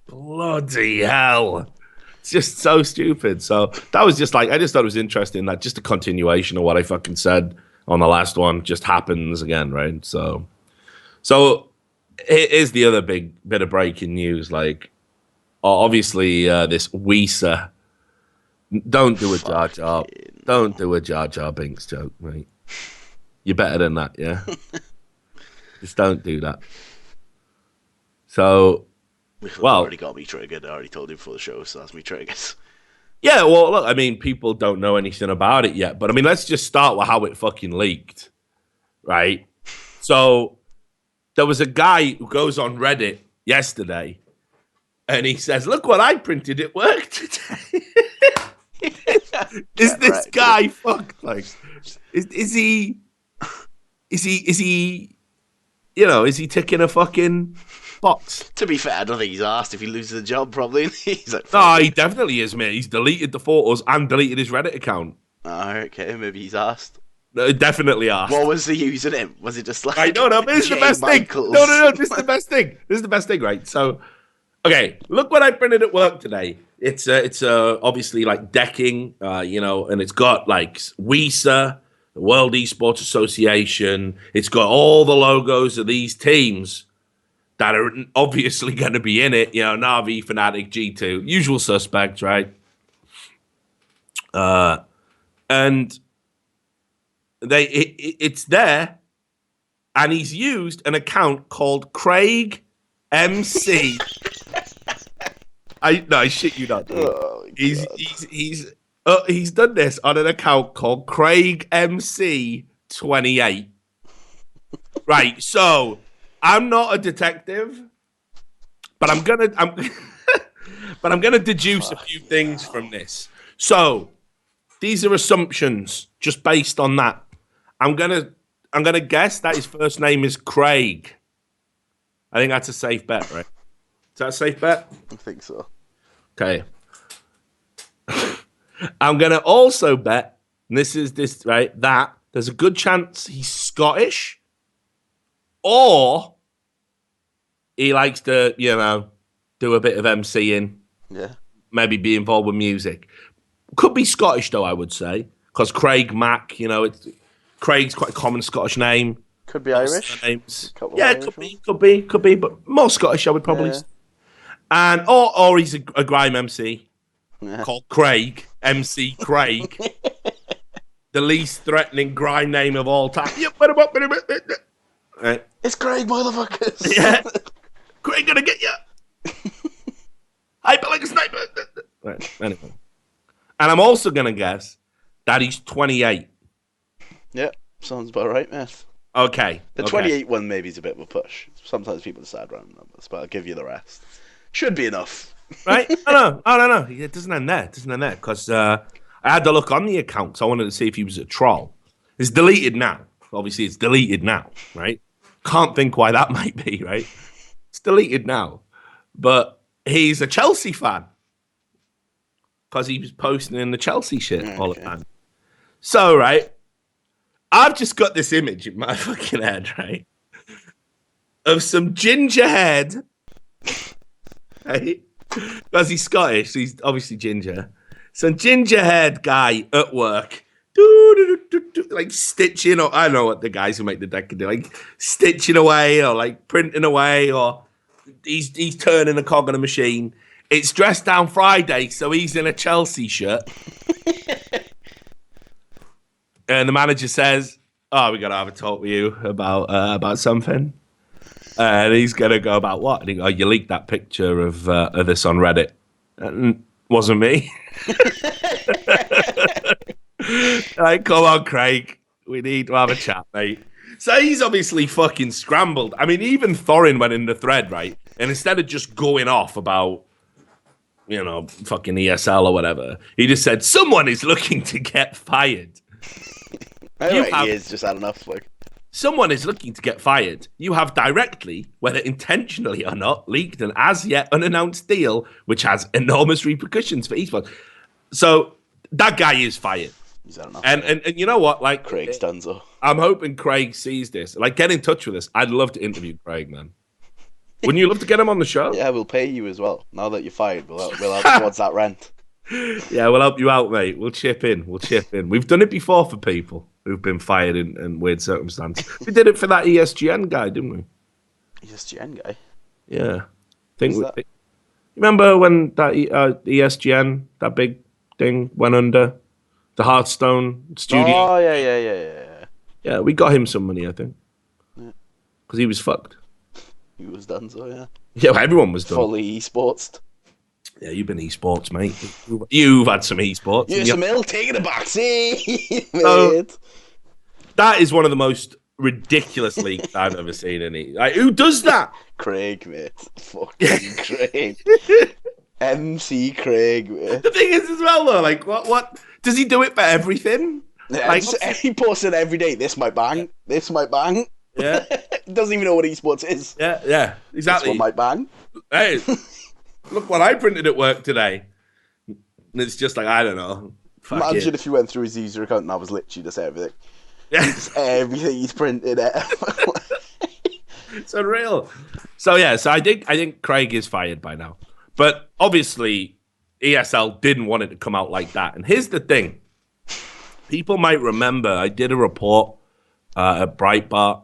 Bloody hell. It's just so stupid. So that was just like, I just thought it was interesting that just a continuation of what I fucking said on the last one just happens again, right? So here's the other big bit of breaking news. Like, obviously, this WESA. Don't do a Jar Jar. Don't do a Jar Jar Binks joke, mate. You're better than that, yeah? Just don't do that. So, already got me triggered. I already told you before the show, so that's me triggered. Yeah, well, look, I mean, people don't know anything about it yet, but I mean, let's just start with how it fucking leaked, right? So, there was a guy who goes on Reddit yesterday, and he says, "Look what I printed, it worked today." Is this guy fucked? Like, is he? You know, is he ticking a fucking box? To be fair, I don't think he's asked if he loses the job. Probably he's like, no, he definitely is, mate. He's deleted the photos and deleted his Reddit account. Oh, okay, maybe he's asked. No, definitely asked. What was the username? Was it just like? I don't know. This is the best thing. No. This is the best thing. This is the best thing, right? So, okay, look what I printed at work today. It's obviously like decking, and it's got like WESA, the World Esports Association. It's got all the logos of these teams that are obviously going to be in it. Na'Vi, Fnatic, G2, usual suspects, right? And it's there, and he's used an account called Craig MC. I shit you not, dude. Oh, He's done this on an account called Craig MC 28. Right, so I'm not a detective, but I'm gonna deduce a few things from this. So these are assumptions just based on that. I'm gonna guess that his first name is Craig. I think that's a safe bet, right? Is that a safe bet? I think so. Okay. I'm gonna also bet, and that there's a good chance he's Scottish, or he likes to, do a bit of MCing. Yeah. Maybe be involved with music. Could be Scottish though, I would say, because Craig Mack, Craig's quite a common Scottish name. Could be Irish. Names. Yeah, Irish could be, but more Scottish, I would probably say. And or he's a grime MC called Craig, MC Craig. The least threatening grime name of all time. Right. It's Craig, motherfuckers. Yeah. Craig gonna get you. Hyper like a sniper. Right. Anyway. And I'm also gonna guess that he's 28. Yeah, sounds about right, mate. Okay. The 28 one maybe is a bit of a push. Sometimes people decide random numbers, but I'll give you the rest. Should be enough. Right? No. It doesn't end there. Because I had to look on the account, so I wanted to see if he was a troll. It's deleted now. Obviously, it's deleted now, right? Can't think why that might be, right? It's deleted now. But he's a Chelsea fan. Because he was posting in the Chelsea shit all the time. So, right, I've just got this image in my fucking head, right? Of some ginger head, right? Because he's Scottish, so he's obviously ginger. Some ginger haired guy at work, like stitching, or I don't know what the guys who make the deck can do, like stitching away or like printing away, or he's turning a cog on a machine. It's Dress Down Friday, so he's in a Chelsea shirt. And the manager says, "Oh, we got to have a talk with you about something." And he's going to go about what? And he goes, "Oh, you leaked that picture of this on Reddit." And wasn't me. Like, come on, Craig. We need to have a chat, mate. So he's obviously fucking scrambled. I mean, even Thorin went in the thread, right? And instead of just going off about, fucking ESL or whatever, he just said, "Someone is looking to get fired." He is just had enough. Someone is looking to get fired. You have directly, whether intentionally or not, leaked an as yet unannounced deal, which has enormous repercussions for esports. So that guy is fired. He's had enough. And you know what? Like, Craig's done so. I'm hoping Craig sees this. Like, get in touch with us. I'd love to interview Craig, man. Wouldn't you love to get him on the show? Yeah, we'll pay you as well. Now that you're fired, we'll help towards that rent. Yeah, we'll help you out, mate. We'll chip in. We've done it before for people who've been fired in weird circumstances. We did it for that ESGN guy, didn't we? ESGN guy? Yeah. You remember when that ESGN, that big thing, went under? The Hearthstone studio? Oh, yeah. Yeah, we got him some money, I think. Yeah. Because he was fucked. He was done, so yeah. Yeah, well, everyone was done. Fully esports. Yeah, you've been esports, mate. You've had some esports. USML taking a backseat, mate. That is one of the most ridiculous leaks I've ever seen. Who does that? Craig, mate. Fucking Craig. MC Craig, mate. The thing is, as well, though, like, what does he do it for everything? Yeah, like, he posts it every day. This might bang. This might bang. Yeah. Doesn't even know what esports is. Yeah, exactly. This one might bang. Hey, look what I printed at work today. And it's just like, I don't know. Imagine if you went through his user account and that was literally just everything. Yeah. Just everything he's printed ever. It's unreal. So I think Craig is fired by now. But obviously, ESL didn't want it to come out like that. And here's the thing. People might remember I did a report at Breitbart.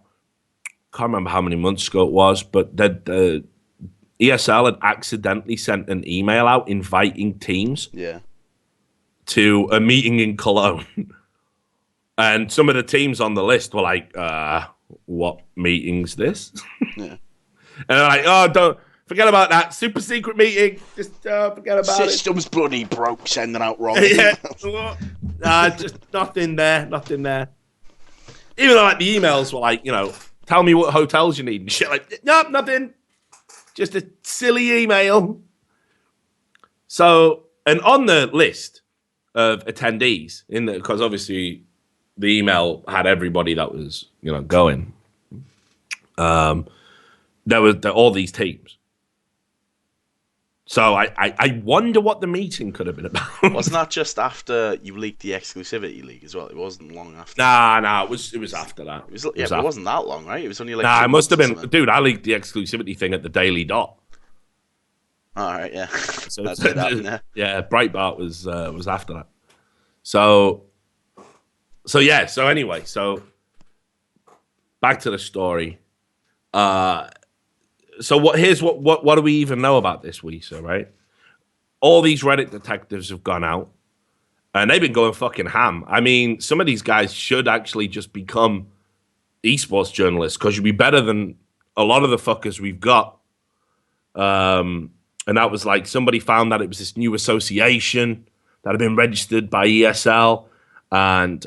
Can't remember how many months ago it was, but that ESL had accidentally sent an email out inviting teams to a meeting in Cologne. And some of the teams on the list were like, what meeting's this? Yeah. And they're like, oh, don't forget about that super secret meeting. Just forget about it. System's bloody broke, sending out wrong. Just nothing there. Even though like the emails were like, tell me what hotels you need and shit. Like, nope, nothing. Just a silly email. So, and on the list of attendees, because obviously the email had everybody that was, going. There was all these teams. So I wonder what the meeting could have been about. Wasn't that just after you leaked the exclusivity leak as well? It wasn't long after. Nah, it was after that. It wasn't that long, right? It was only like. Nah, it must have been. Dude, I leaked the exclusivity thing at the Daily Dot. All right, yeah. So That did happen, yeah. Yeah, Breitbart was after that. So anyway, back to the story. So what do we even know about this WESA, right? All these Reddit detectives have gone out and they've been going fucking ham. I mean, some of these guys should actually just become esports journalists because you'd be better than a lot of the fuckers we've got. And that was like somebody found that it was this new association that had been registered by ESL, and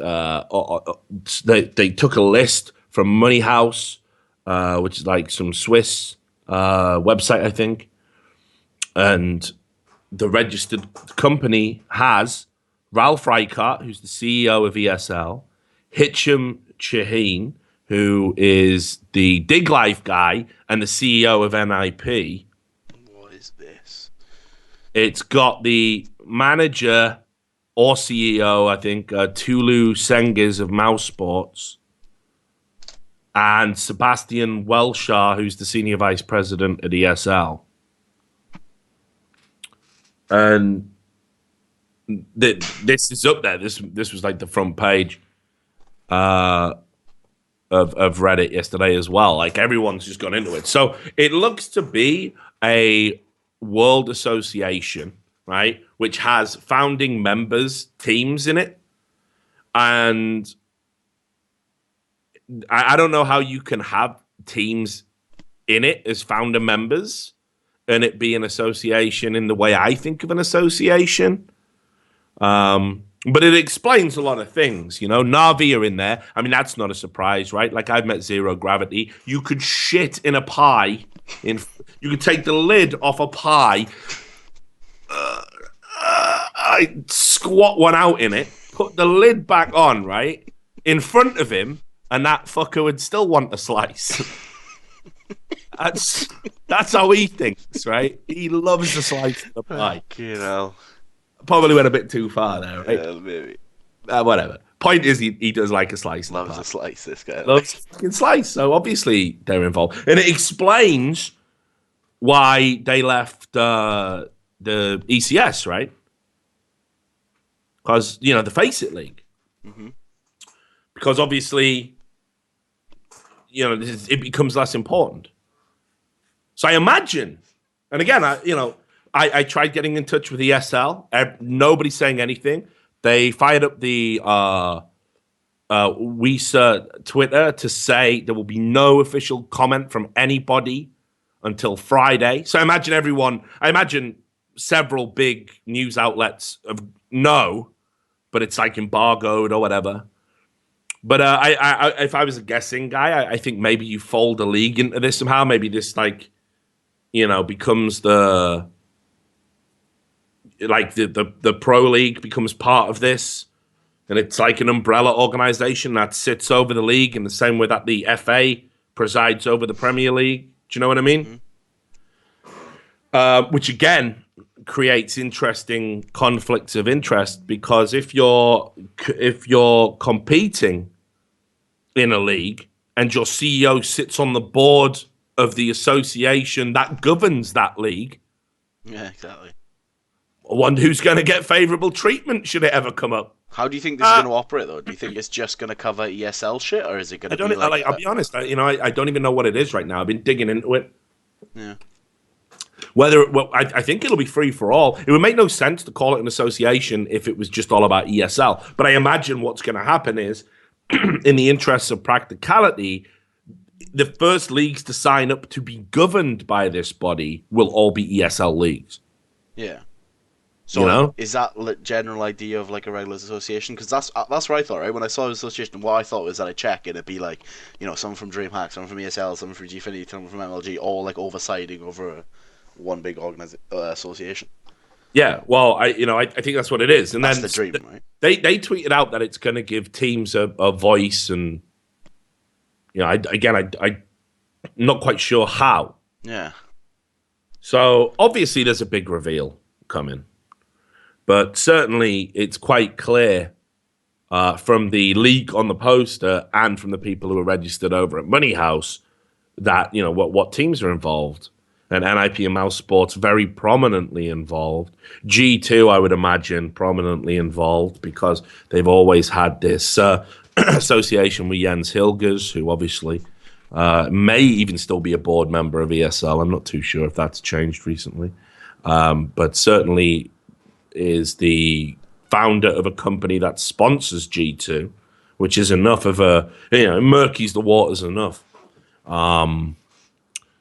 they took a list from Money House, which is like some Swiss website, I think, and the registered company has Ralph Reichart, who's the CEO of ESL, Hitcham Chahine, who is the Dig Life guy and the CEO of NIP. What is this? It's got the manager or CEO, I think, Tulu Sengiz of Mouse Sports, and Sebastian Welshaw, who's the senior vice president at ESL. And this is up there. This was like the front page of Reddit yesterday as well. Like everyone's just gone into it. So it looks to be a world association, right, which has founding members teams in it. And I don't know how you can have teams in it as founder members and it be an association in the way I think of an association. But it explains a lot of things, Na'Vi are in there. I mean, that's not a surprise, right? Like, I've met Zero Gravity. You could shit in a pie. You could take the lid off a pie, I squat one out in it, put the lid back on, right, in front of him, and that fucker would still want a slice. That's how he thinks, right? He loves a slice of the pie. Probably went a bit too far there, right? Yeah, maybe. Whatever. Point is, he does like a slice. Loves a slice, this guy. Loves a fucking slice. So obviously they're involved. And it explains why they left the ECS, right? Because, the Face It League. Mm-hmm. Because obviously, it becomes less important. So I imagine, and again, I tried getting in touch with ESL. Nobody's saying anything. They fired up the WESA Twitter to say there will be no official comment from anybody until Friday. So I imagine several big news outlets know, but it's like embargoed or whatever. But I if I was a guessing guy, I think maybe you fold a league into this somehow. Maybe this becomes the pro league becomes part of this, and it's like an umbrella organization that sits over the league in the same way that the FA presides over the Premier League. Do you know what I mean? Mm-hmm. Which again creates interesting conflicts of interest, because if you're competing in a league and your CEO sits on the board of the association that governs that league, yeah, exactly. I wonder who's going to get favourable treatment should it ever come up. How do you think this is going to operate, though? Do you think it's just going to cover ESL shit, or is it going to be like... I'll be honest, I don't even know what it is right now. I've been digging into it. Yeah. I think it'll be free for all. It would make no sense to call it an association if it was just all about ESL. But I imagine what's going to happen is, in the interests of practicality, the first leagues to sign up to be governed by this body will all be ESL leagues. Yeah. So is that the general idea of like a regular association? Because that's what I thought, right? When I saw an association, what I thought was that I'd check and it'd be like, someone from DreamHack, someone from ESL, someone from Gfinity, someone from MLG, all like oversighting over one big association. Yeah, well, I think that's what it is, and that's then the dream, right? They tweeted out that it's going to give teams a voice, and I'm not quite sure how. Yeah. So obviously, there's a big reveal coming. But certainly, it's quite clear from the leak on the poster and from the people who are registered over at Money House that what teams are involved, and NIP and Mouse Sports very prominently involved. G2, I would imagine, prominently involved because they've always had this association with Jens Hilgers, who obviously may even still be a board member of ESL. I'm not too sure if that's changed recently, but certainly is the founder of a company that sponsors G2, which is enough of a, murkies the waters enough.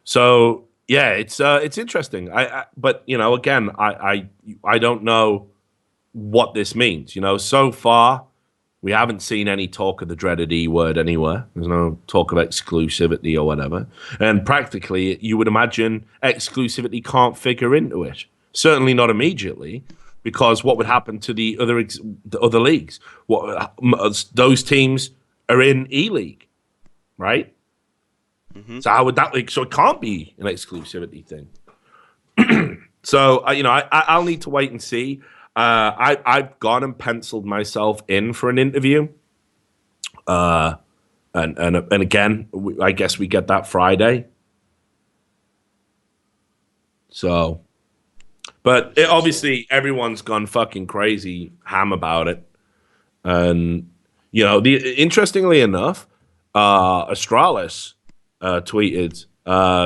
So yeah, it's interesting. But again, I don't know what this means. So far we haven't seen any talk of the dreaded E word anywhere. There's no talk of exclusivity or whatever. And practically, you would imagine exclusivity can't figure into it. Certainly not immediately. Because what would happen to the other leagues? Those teams are in E League, right? Mm-hmm. So how would that? So it can't be an exclusivity thing. So I'll need to wait and see. I've gone and penciled myself in for an interview. And again, I guess we get that Friday. So. But obviously, everyone's gone fucking crazy ham about it. And, interestingly enough, Astralis tweeted,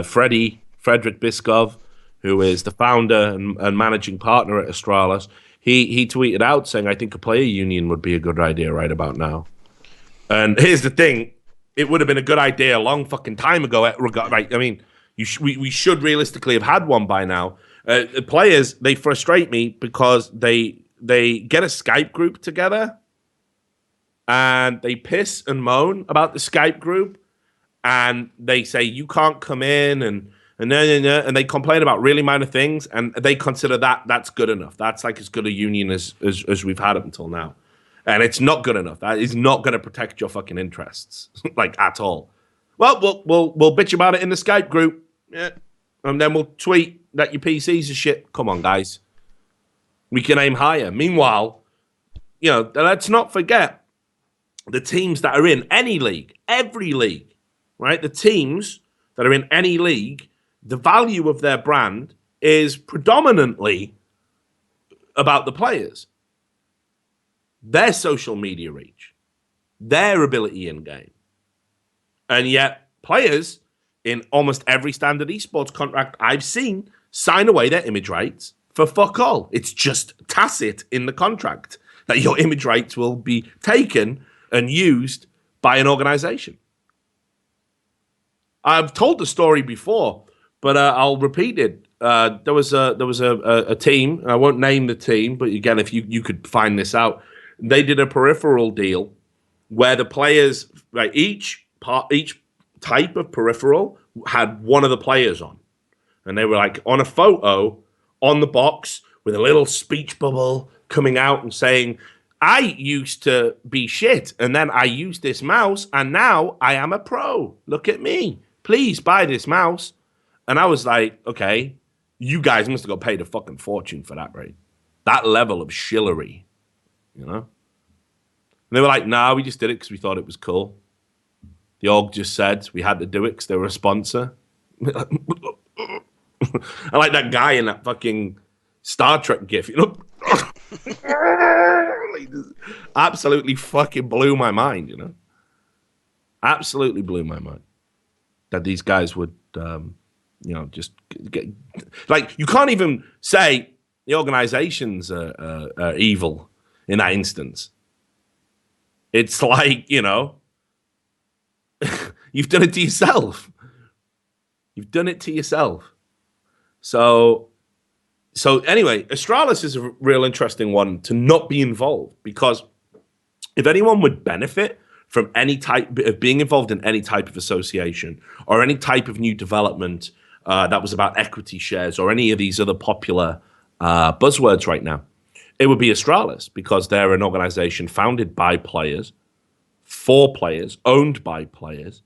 Frederick Biskov, who is the founder and managing partner at Astralis, he tweeted out saying, I think a player union would be a good idea right about now. And here's the thing. It would have been a good idea a long fucking time ago. Right? I mean, we should realistically have had one by now. The players, they frustrate me because they get a Skype group together and they piss and moan about the Skype group and they say you can't come in and they complain about really minor things and they consider that's good enough. That's like as good a union as we've had up until now. And it's not good enough. That is not going to protect your fucking interests like at all. Well, we'll bitch about it in the Skype group. Yeah. And then we'll tweet that your PCs are shit. Come on, guys. We can aim higher. Meanwhile, let's not forget the teams that are in any league, every league, right? The teams that are in any league, the value of their brand is predominantly about the players, their social media reach, their ability in game. And yet players in almost every standard esports contract I've seen sign away their image rights for fuck all. It's just tacit in the contract that your image rights will be taken and used by an organization. I've told the story before, but I'll repeat it. There was a team. I won't name the team, but again, if you could find this out, they did a peripheral deal where the players, right, each type of peripheral had one of the players on. And they were like on a photo on the box with a little speech bubble coming out and saying, I used to be shit and then I used this mouse and now I am a pro. Look at me. Please buy this mouse. And I was like, okay, you guys must have got paid a fucking fortune for that, right? That level of shillery, And they were like, nah, we just did it because we thought it was cool. The org just said we had to do it because they were a sponsor. I like that guy in that fucking Star Trek gif, Like, absolutely fucking blew my mind, Absolutely blew my mind that these guys would, just get like, you can't even say the organizations are evil in that instance. It's like, you've done it to yourself. You've done it to yourself. So anyway, Astralis is a real interesting one to not be involved, because if anyone would benefit from any type of being involved in any type of association or any type of new development that was about equity shares or any of these other popular buzzwords right now, it would be Astralis, because they're an organization founded by players, for players, owned by players.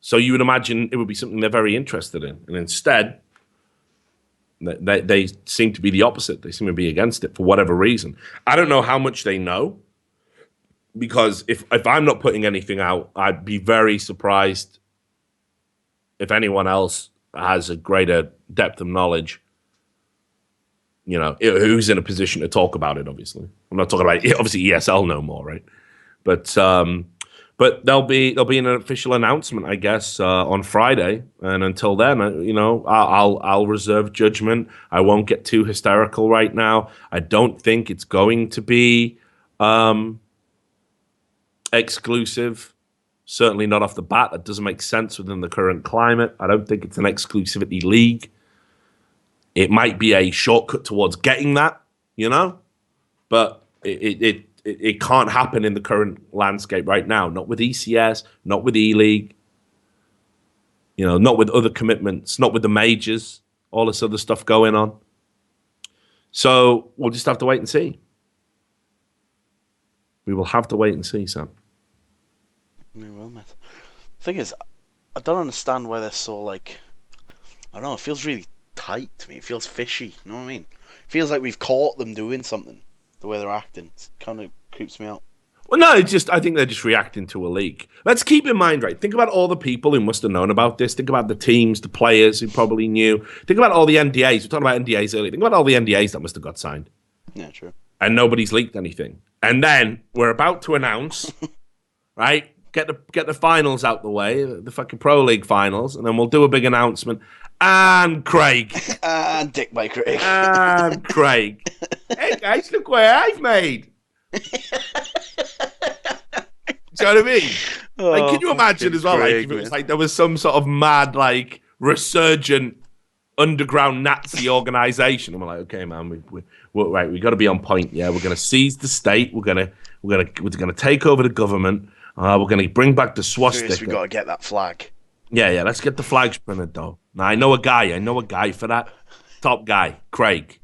So you would imagine it would be something they're very interested in. And instead, they seem to be the opposite. They seem to be against it for whatever reason. I don't know how much they know, because if I'm not putting anything out, I'd be very surprised if anyone else has a greater depth of knowledge, who's in a position to talk about it, obviously. I'm not talking about, obviously, ESL know more, right? But there'll be an official announcement, I guess, on Friday, and until then, I'll reserve judgment. I won't get too hysterical right now. I don't think it's going to be exclusive. Certainly not off the bat. That doesn't make sense within the current climate. I don't think it's an exclusivity league. It might be a shortcut towards getting that, but it can't happen in the current landscape right now. Not with ECS, not with E-League, not with other commitments, not with the majors, all this other stuff going on. So we'll just have to wait and see. We will have to wait and see, Sam. We will, mate. The thing is, I don't understand why they're so, I don't know, it feels really tight to me. It feels fishy, you know what I mean? It feels like we've caught them doing something, the way they're acting. It kind of creeps me out. Well, no, I think they're just reacting to a leak. Let's keep in mind, right? Think about all the people who must have known about this. Think about the teams, the players who probably knew. Think about all the NDAs. We talked about NDAs earlier. Think about all the NDAs that must have got signed. Yeah, true. And nobody's leaked anything. And then we're about to announce, right? Get the finals out the way, the fucking Pro League finals, and then we'll do a big announcement. And Craig. And Dick by Craig. And Craig. Hey guys, look what I've made. Do you know what I mean? Can you imagine as well, Craig, if it was there was some sort of mad, resurgent underground Nazi organization, and we're like, okay, man, we're right, we got to be on point. Yeah, we're gonna seize the state. We're gonna take over the government. We're gonna bring back the swastika. Seriously, we got to get that flag. Yeah, let's get the flags printed though. Now I know a guy for that. Top guy, Craig.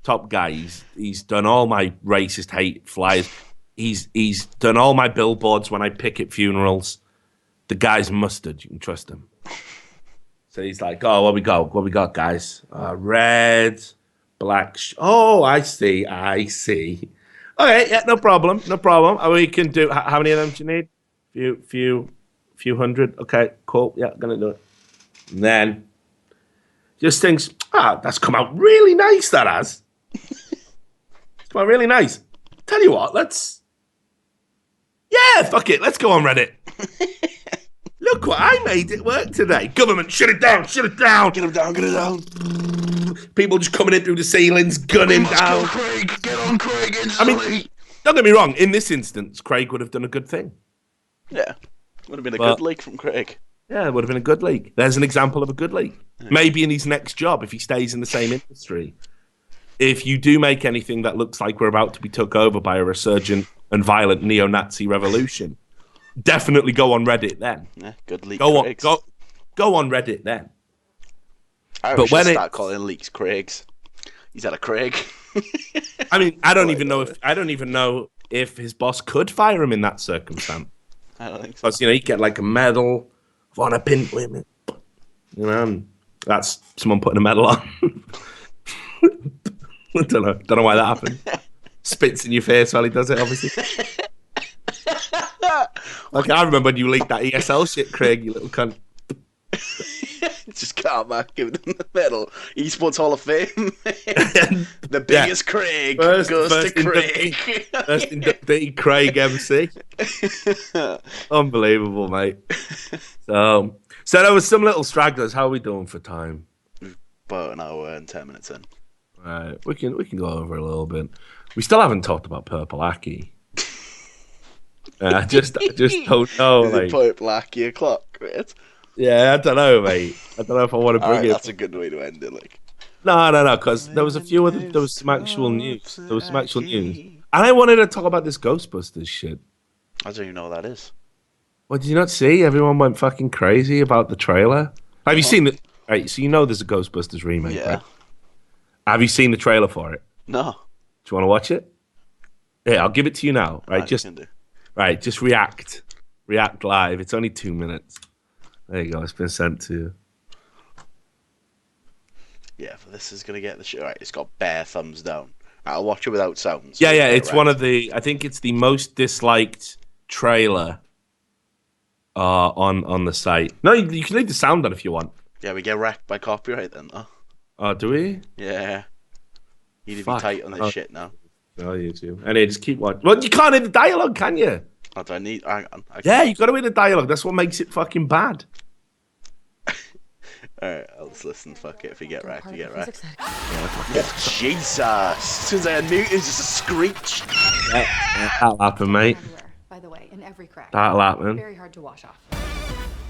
Top guy. He's done all my racist hate flyers. He's done all my billboards when I pick at funerals. The guy's mustard. You can trust him. So he's like, oh, what we got, guys? Red, black. Oh, I see. Okay, yeah, no problem. We can do. How many of them do you need? Few hundred. Okay, cool. Yeah, gonna do it. And then just thinks, that's come out really nice. That has. It's come out really nice. Tell you what, fuck it. Let's go on Reddit. Look what I made it work today. Government, shut it down. Get him down. People just coming in through the ceilings, gunning down. Get on Craig instantly. I mean, don't get me wrong. In this instance, Craig would have done a good thing. Yeah. Would have been a good leak from Craig. Yeah, it would have been a good leak. There's an example of a good leak. Maybe in his next job, if he stays in the same industry. If you do make anything that looks like we're about to be took over by a resurgent and violent neo-Nazi revolution, definitely go on Reddit then. Yeah, good leak. Go on Reddit then. I should start calling leaks Craigs. He's had a Craig. I mean, I don't even know if his boss could fire him in that circumstance. I don't think so. Because he'd get a medal on a pin with him. And that's someone putting a medal on. I don't know why that happened. Spits in your face while he does it, obviously. I remember when you leaked that ESL shit, Craig, you little cunt. Just Carmack giving them the medal. Esports Hall of Fame. The biggest Craig goes to Craig. First inductee, Craig MC. Unbelievable, mate. So there was some little stragglers. How are we doing for time? About an hour and 10 minutes in. Right, we can go over a little bit. We still haven't talked about Purple Aki. I just don't know. Is it Purple Aki o'clock, right? Yeah, I don't know, mate. I don't know if I want to bring it. That's a good way to end it. Like, no, because there was a few other. There was some actual news. And I wanted to talk about this Ghostbusters shit. I don't even know what that is. Well, did you not see? Everyone went fucking crazy about the trailer. Have you seen it? Right, so you know there's a Ghostbusters remake, yeah. Right? Have you seen the trailer for it? No. Do you want to watch it? Yeah, I'll give it to you now. Right, just react live. It's only 2 minutes. There you go. It's been sent to you. Yeah, but this is gonna get the shit right. It's got bare thumbs down. I'll watch it without sound. So yeah. It's one of the. I think it's the most disliked trailer on the site. No, you can leave the sound on if you want. Yeah, we get wrecked by copyright then, though. Oh, do we? Yeah. You need to be tight on this shit now. Oh, you too. Anyway, just keep watching. Well, you can't hear the dialogue, can you? Oh, do I need? Hang on. Yeah, you got to hear the dialogue. That's what makes it fucking bad. Alright, I'll just listen. Fuck it. If you get wrecked, you get wrecked. Oh, Jesus! As soon as I knew it was just a screech. Yeah, that'll happen, mate. By the way, in every crack. That'll happen. Very hard to wash off.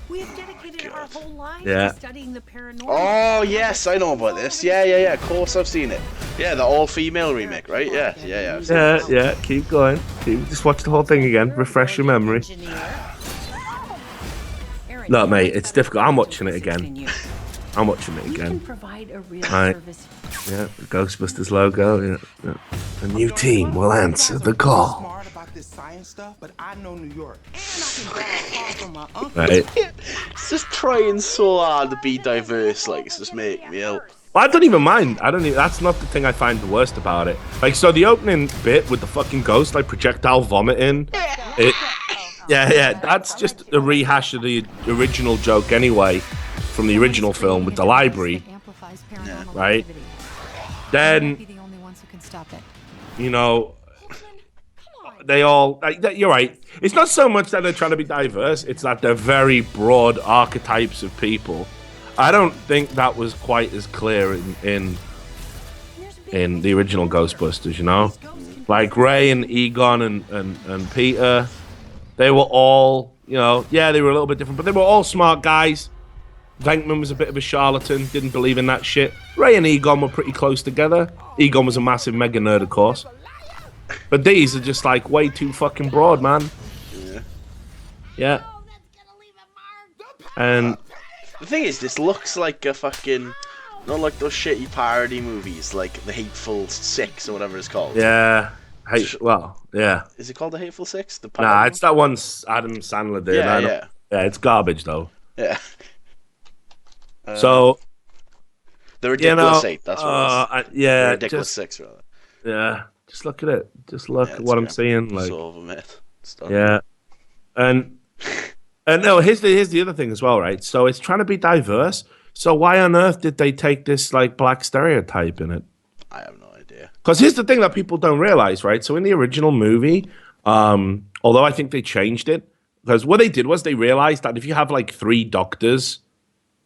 We have dedicated our whole lives to studying the paranormal. Oh yes, I know about this. Yeah. Of course, I've seen it. Yeah, the all-female remake, right? Yeah. Yeah. Keep going. Just watch the whole thing again. Refresh your memory. No, mate, it's difficult. I'm watching it again. Provide a real Right. service. Yeah, the Ghostbusters logo. Yeah. A new team will answer the call. Smart about this science stuff, but I know New York. Right. It's just trying so hard to be diverse. Like, it's just making me ill. Well, I don't even mind. That's not the thing I find the worst about it. Like, so the opening bit with the fucking ghost, like projectile vomiting. Yeah. That's just a rehash of the original joke anyway, from the original film with the library. Right. Then, you know, they all. You're right. It's not so much that they're trying to be diverse. It's that they're very broad archetypes of people. I don't think that was quite as clear in the original Ghostbusters, you know? Like Ray and Egon and Peter, they were all, you know, yeah, they were a little bit different, but they were all smart guys. Venkman was a bit of a charlatan, didn't believe in that shit. Ray and Egon were pretty close together. Egon was a massive mega nerd, of course. But these are just like way too fucking broad, man. Yeah. And the thing is, this looks like a fucking, not like those shitty parody movies, like The Hateful Six or whatever it's called. Yeah. Yeah. Is it called The Hateful Six? Nah, it's that one Adam Sandler did. Yeah. Yeah, it's garbage though. Yeah. So The Ridiculous Eight. That's what it is. Yeah. The Ridiculous Six, rather. Yeah. Just look at it. Just look at what I'm seeing. Like, sort of a myth. Yeah. And no, here's the other thing as well, right? So it's trying to be diverse. So why on earth did they take this like black stereotype in it? I have no idea. Because here's the thing that people don't realize, right? So in the original movie, although I think they changed it, because what they did was they realized that if you have like 3 doctors,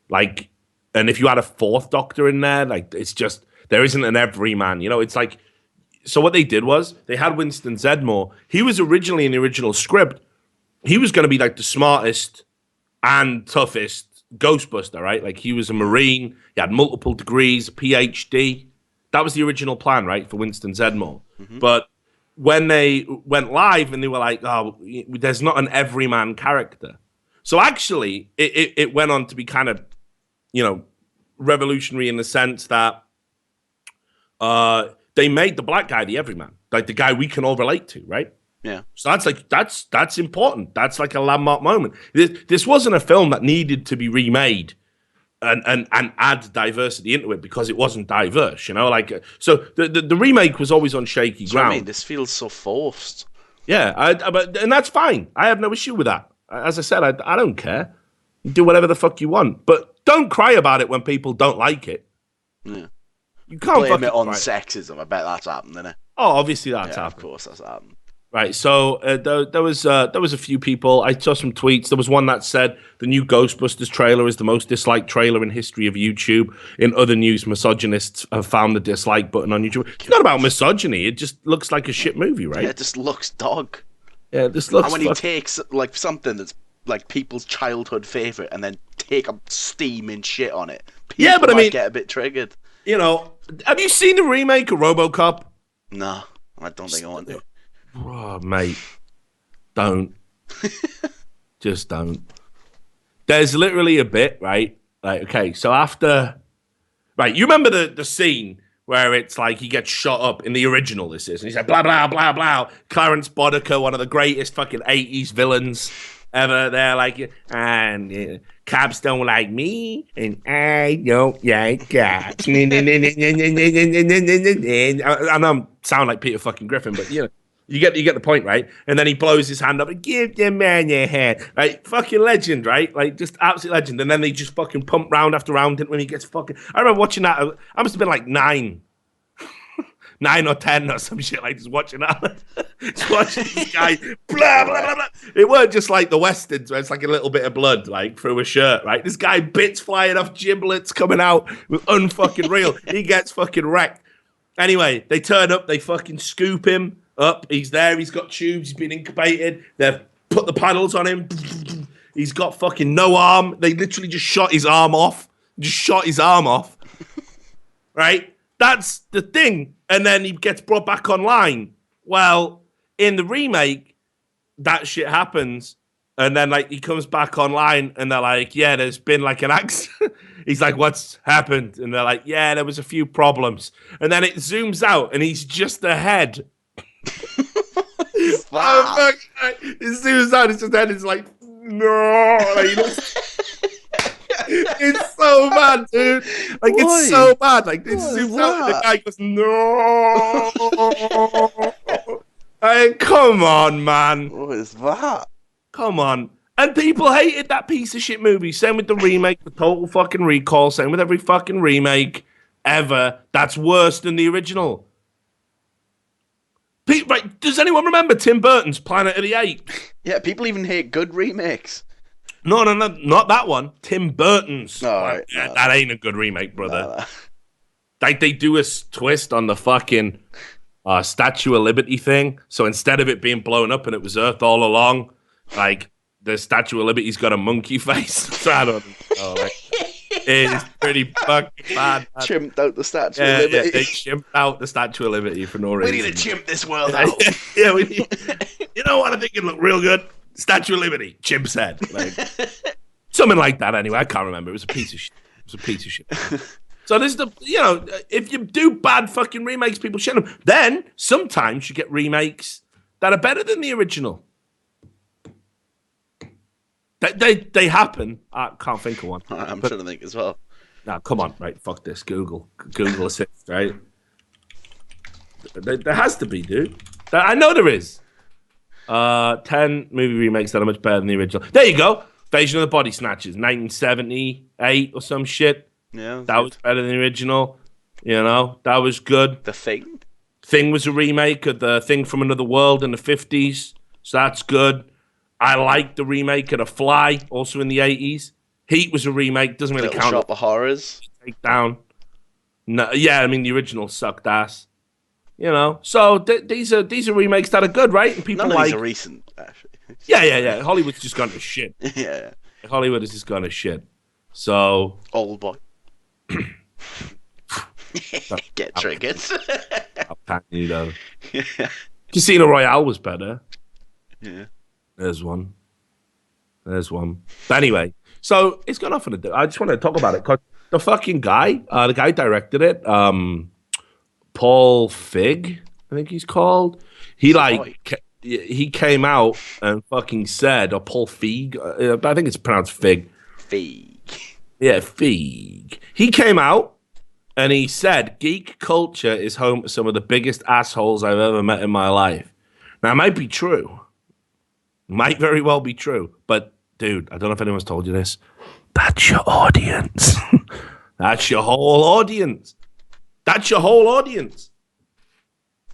like, and if you had a 4th doctor in there, like, it's just, there isn't an everyman, you know? It's like, so what they did was they had Winston Zeddemore. He was originally in the original script, he was going to be like the smartest and toughest Ghostbuster, right? Like, he was a Marine, he had multiple degrees, PhD. That was the original plan, right, for Winston Zeddemore. Mm-hmm. But when they went live and they were like, oh, there's not an everyman character. So actually, it went on to be kind of, you know, revolutionary in the sense that they made the black guy the everyman, like the guy we can all relate to, right? Yeah. So that's important. That's like a landmark moment. This wasn't a film that needed to be remade and add diversity into it because it wasn't diverse, you know. Like, so the remake was always on shaky ground. I mean, this feels so forced. Yeah, and that's fine. I have no issue with that. As I said, I don't care. You do whatever the fuck you want, but don't cry about it when people don't like it. Yeah. You can't Blame fucking it on cry. sexism. I bet that's happened, isn't it? Oh, obviously that's Yeah, happened. of course that's happened. Right, so there was a few people. I saw some tweets. There was one that said the new Ghostbusters trailer is the most disliked trailer in history of YouTube. In other news, misogynists have found the dislike button on YouTube. It's not about misogyny. It just looks like a shit movie, right? Yeah, it just looks dog. Yeah, this looks. And when he takes like something that's like people's childhood favorite and then take a steaming shit on it, people but I might mean, get a bit triggered. You know, have you seen the remake of RoboCop? No, I don't think I want to. Oh, mate, don't. Just don't. There's literally a bit, right? Like, okay, so after, right, you remember the scene where it's like he gets shot up in the original, this is, and he's like, blah, blah, blah, blah. Clarence Boddicker, one of the greatest fucking 80s villains ever. They're like, and cops don't like me, and I don't like cops. And I sound like Peter fucking Griffin, but, you know. You get the point, right? And then he blows his hand up and give the man your hand. Right? Fucking legend, right? Like, just absolute legend. And then they just fucking pump round after round when he gets fucking... I remember watching that. I must have been like 9 or 10 or some shit, like just watching that. Just watching this guy, blah, blah, blah, blah. It weren't just like the Westerns where it's like a little bit of blood, like, through a shirt, right? This guy, bits flying off, giblets coming out with unfucking real. He gets fucking wrecked. Anyway, they turn up, they fucking scoop him up. He's there, he's got tubes, he's been incubated. They've put the paddles on him. He's got fucking no arm. They literally just shot his arm off. Right? That's the thing. And then he gets brought back online. Well, in the remake, that shit happens. And then, like, he comes back online and they're like, yeah, there's been like an accident. He's like, what's happened? And they're like, yeah, there was a few problems. And then it zooms out and he's just a head. Oh, fuck. It zooms out, it's just a head. It's like, no. Like, it's so bad, dude. Like, Why? it's so bad. Like, it What zooms out and the guy goes, no. Like, come on, man. What is that? Come on. And people hated that piece of shit movie. Same with the remake, the Total fucking Recall. Same with every fucking remake ever. That's worse than the original. Right, does anyone remember Tim Burton's Planet of the Apes? Yeah, people even hate good remakes. No, not that one. Tim Burton's. All right. That ain't a good remake, brother. No. Like, they do a twist on the fucking Statue of Liberty thing. So instead of it being blown up and it was Earth all along, like, the Statue of Liberty's got a monkey face. So I don't know. Like, it's pretty fucking bad. Man. Chimped out the Statue of Liberty. Yeah, they chimped out the Statue of Liberty for no reason. We need to chimp this world out. Yeah, we need. You know what? I think it'd look real good. Statue of Liberty, chimp's head. Like, something like that, anyway. I can't remember. It was a piece of shit. So there's if you do bad fucking remakes, people shit them. Then sometimes you get remakes that are better than the original. They happen. I can't think of one. I'm trying to think as well. No, come on, right? Fuck this. Google Assist, right? There has to be, dude. I know there is. 10 movie remakes that are much better than the original. There you go. Invasion of the Body Snatchers, 1978 or some shit. Yeah, that was better than the original. You know, that was good. The Thing? Thing was a remake of the Thing from Another World in the 50s, so that's good. I like the remake of The Fly, also in the 80s. Heat was a remake, doesn't really count. Shop of Horrors. Take down. No, yeah, I mean the original sucked ass. You know, so these are remakes that are good, right? And people None of like these are recent, actually. Yeah. Hollywood's just gone to shit. Yeah. Hollywood has just gone to shit. So Old Boy. Get triggered. You know. Casino Royale was better. Yeah. There's one. But anyway, so it's gone off on a. I just want to talk about it because the fucking guy, the guy directed it, Paul Fig, I think he's called. He he came out and fucking said, or Paul Feig, but I think it's pronounced Fig. Feig. Yeah, Feig. He came out and he said, geek culture is home to some of the biggest assholes I've ever met in my life. Now, it might be true. Might very well be true. But, dude, I don't know if anyone's told you this. That's your audience. That's your whole audience. That's your whole audience.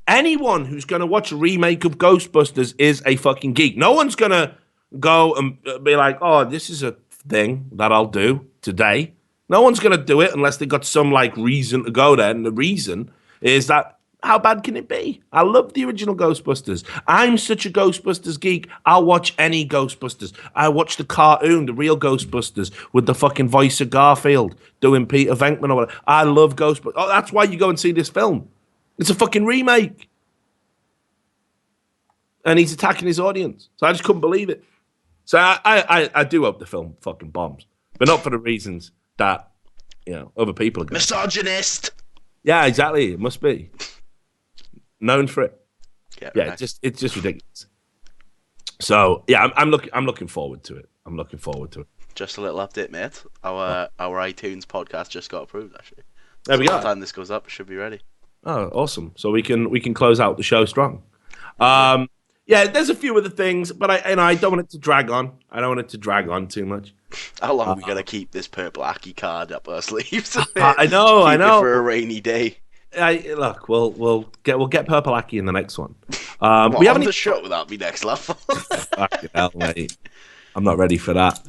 Anyone who's going to watch a remake of Ghostbusters is a fucking geek. No one's going to go and be like, oh, this is a thing that I'll do today. No one's going to do it unless they got some like reason to go there. And the reason is that how bad can it be? I love the original Ghostbusters. I'm such a Ghostbusters geek. I'll watch any Ghostbusters. I watch the cartoon, the real Ghostbusters, with the fucking voice of Garfield doing Peter Venkman or whatever. I love Ghostbusters. Oh, that's why you go and see this film. It's a fucking remake. And he's attacking his audience. So I just couldn't believe it. So I do hope the film fucking bombs. But not for the reasons that, other people are going. Misogynist! Yeah, exactly. It must be. Known for it. Yeah, right. It's just ridiculous. So yeah, I'm looking forward to it. I'm looking forward to it. Just a little update, mate. Our iTunes podcast just got approved. Actually, there we go. By the time this goes up, it should be ready. Oh, awesome! So we can close out the show strong. Yeah, there's a few other things, but I don't want it to drag on. I don't want it to drag on too much. How long are we gonna keep this purple Aki card up our sleeves? I know. Keep it for a rainy day. Look, we'll get Purple Aki in the next one. We haven't the show without me next love. Fucking hell, mate. I'm not ready for that.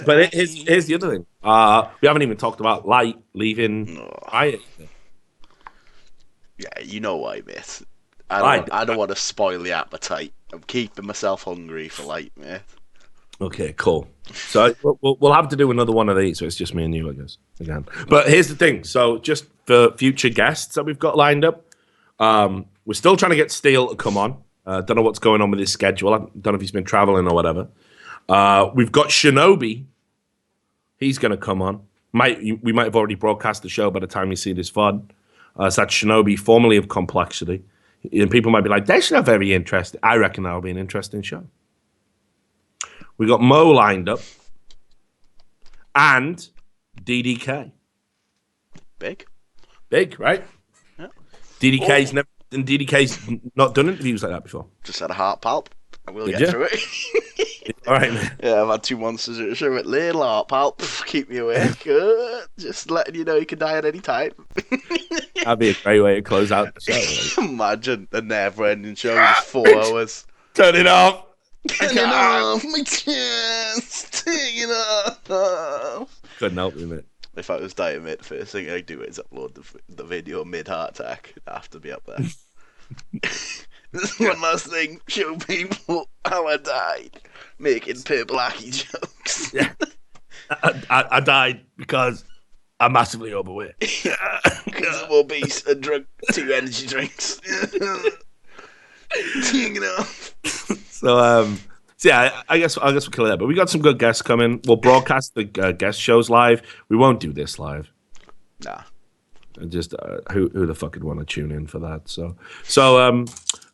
But here's the other thing. We haven't even talked about Light leaving Riot. Yeah, you know why, mate. I don't want to spoil the appetite. I'm keeping myself hungry for Light, mate. Okay, cool. So we'll have to do another one of these. So it's just me and you, I guess, again. But here's the thing. So just for future guests that we've got lined up, we're still trying to get Steele to come on. Don't know what's going on with his schedule. I don't know if he's been traveling or whatever. We've got Shinobi. He's going to come on. We might have already broadcast the show by the time you see this VOD. So that's Shinobi, formerly of Complexity. And people might be like, that's not very interesting. I reckon that'll be an interesting show. We got Mo lined up. And DDK. Big, right? Yeah. DDK's not done interviews like that before. Just had a heart palp. I will get through it. All right, man. Yeah, I've had 2 monsters at the show with little heart palp. Keep me awake. Just letting you know you can die at any time. That'd be a great way to close out the show. Right? Imagine a never-ending show, just 4 hours. Turn it off. Turn it off, my chest. Turn it off. Couldn't help me, mate. If I was dying, mate, the first thing I'd do is upload the video mid-heart attack. I have to be up there. This is one last thing. Show people how I died. Making purple Aki jokes. Yeah. I died because I'm massively overweight. Because I'm obese and drunk 2 energy drinks. So yeah, I guess we'll kill it there. But we got some good guests coming. We'll broadcast the guest shows live. We won't do this live. Nah. Just who the fuck would want to tune in for that? So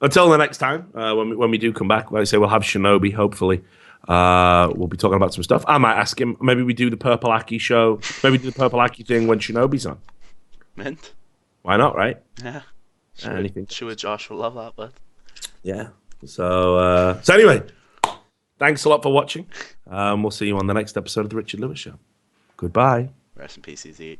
until the next time, when we do come back, like I say, we'll have Shinobi. Hopefully, we'll be talking about some stuff. I might ask him. Maybe we do the Purple Aki show. Maybe do the Purple Aki thing when Shinobi's on. Mint. Why not? Right? Yeah. Anything. Sure, Josh will love that, but yeah. So anyway, thanks a lot for watching. We'll see you on the next episode of the Richard Lewis Show. Goodbye. Rest in peace, Easy.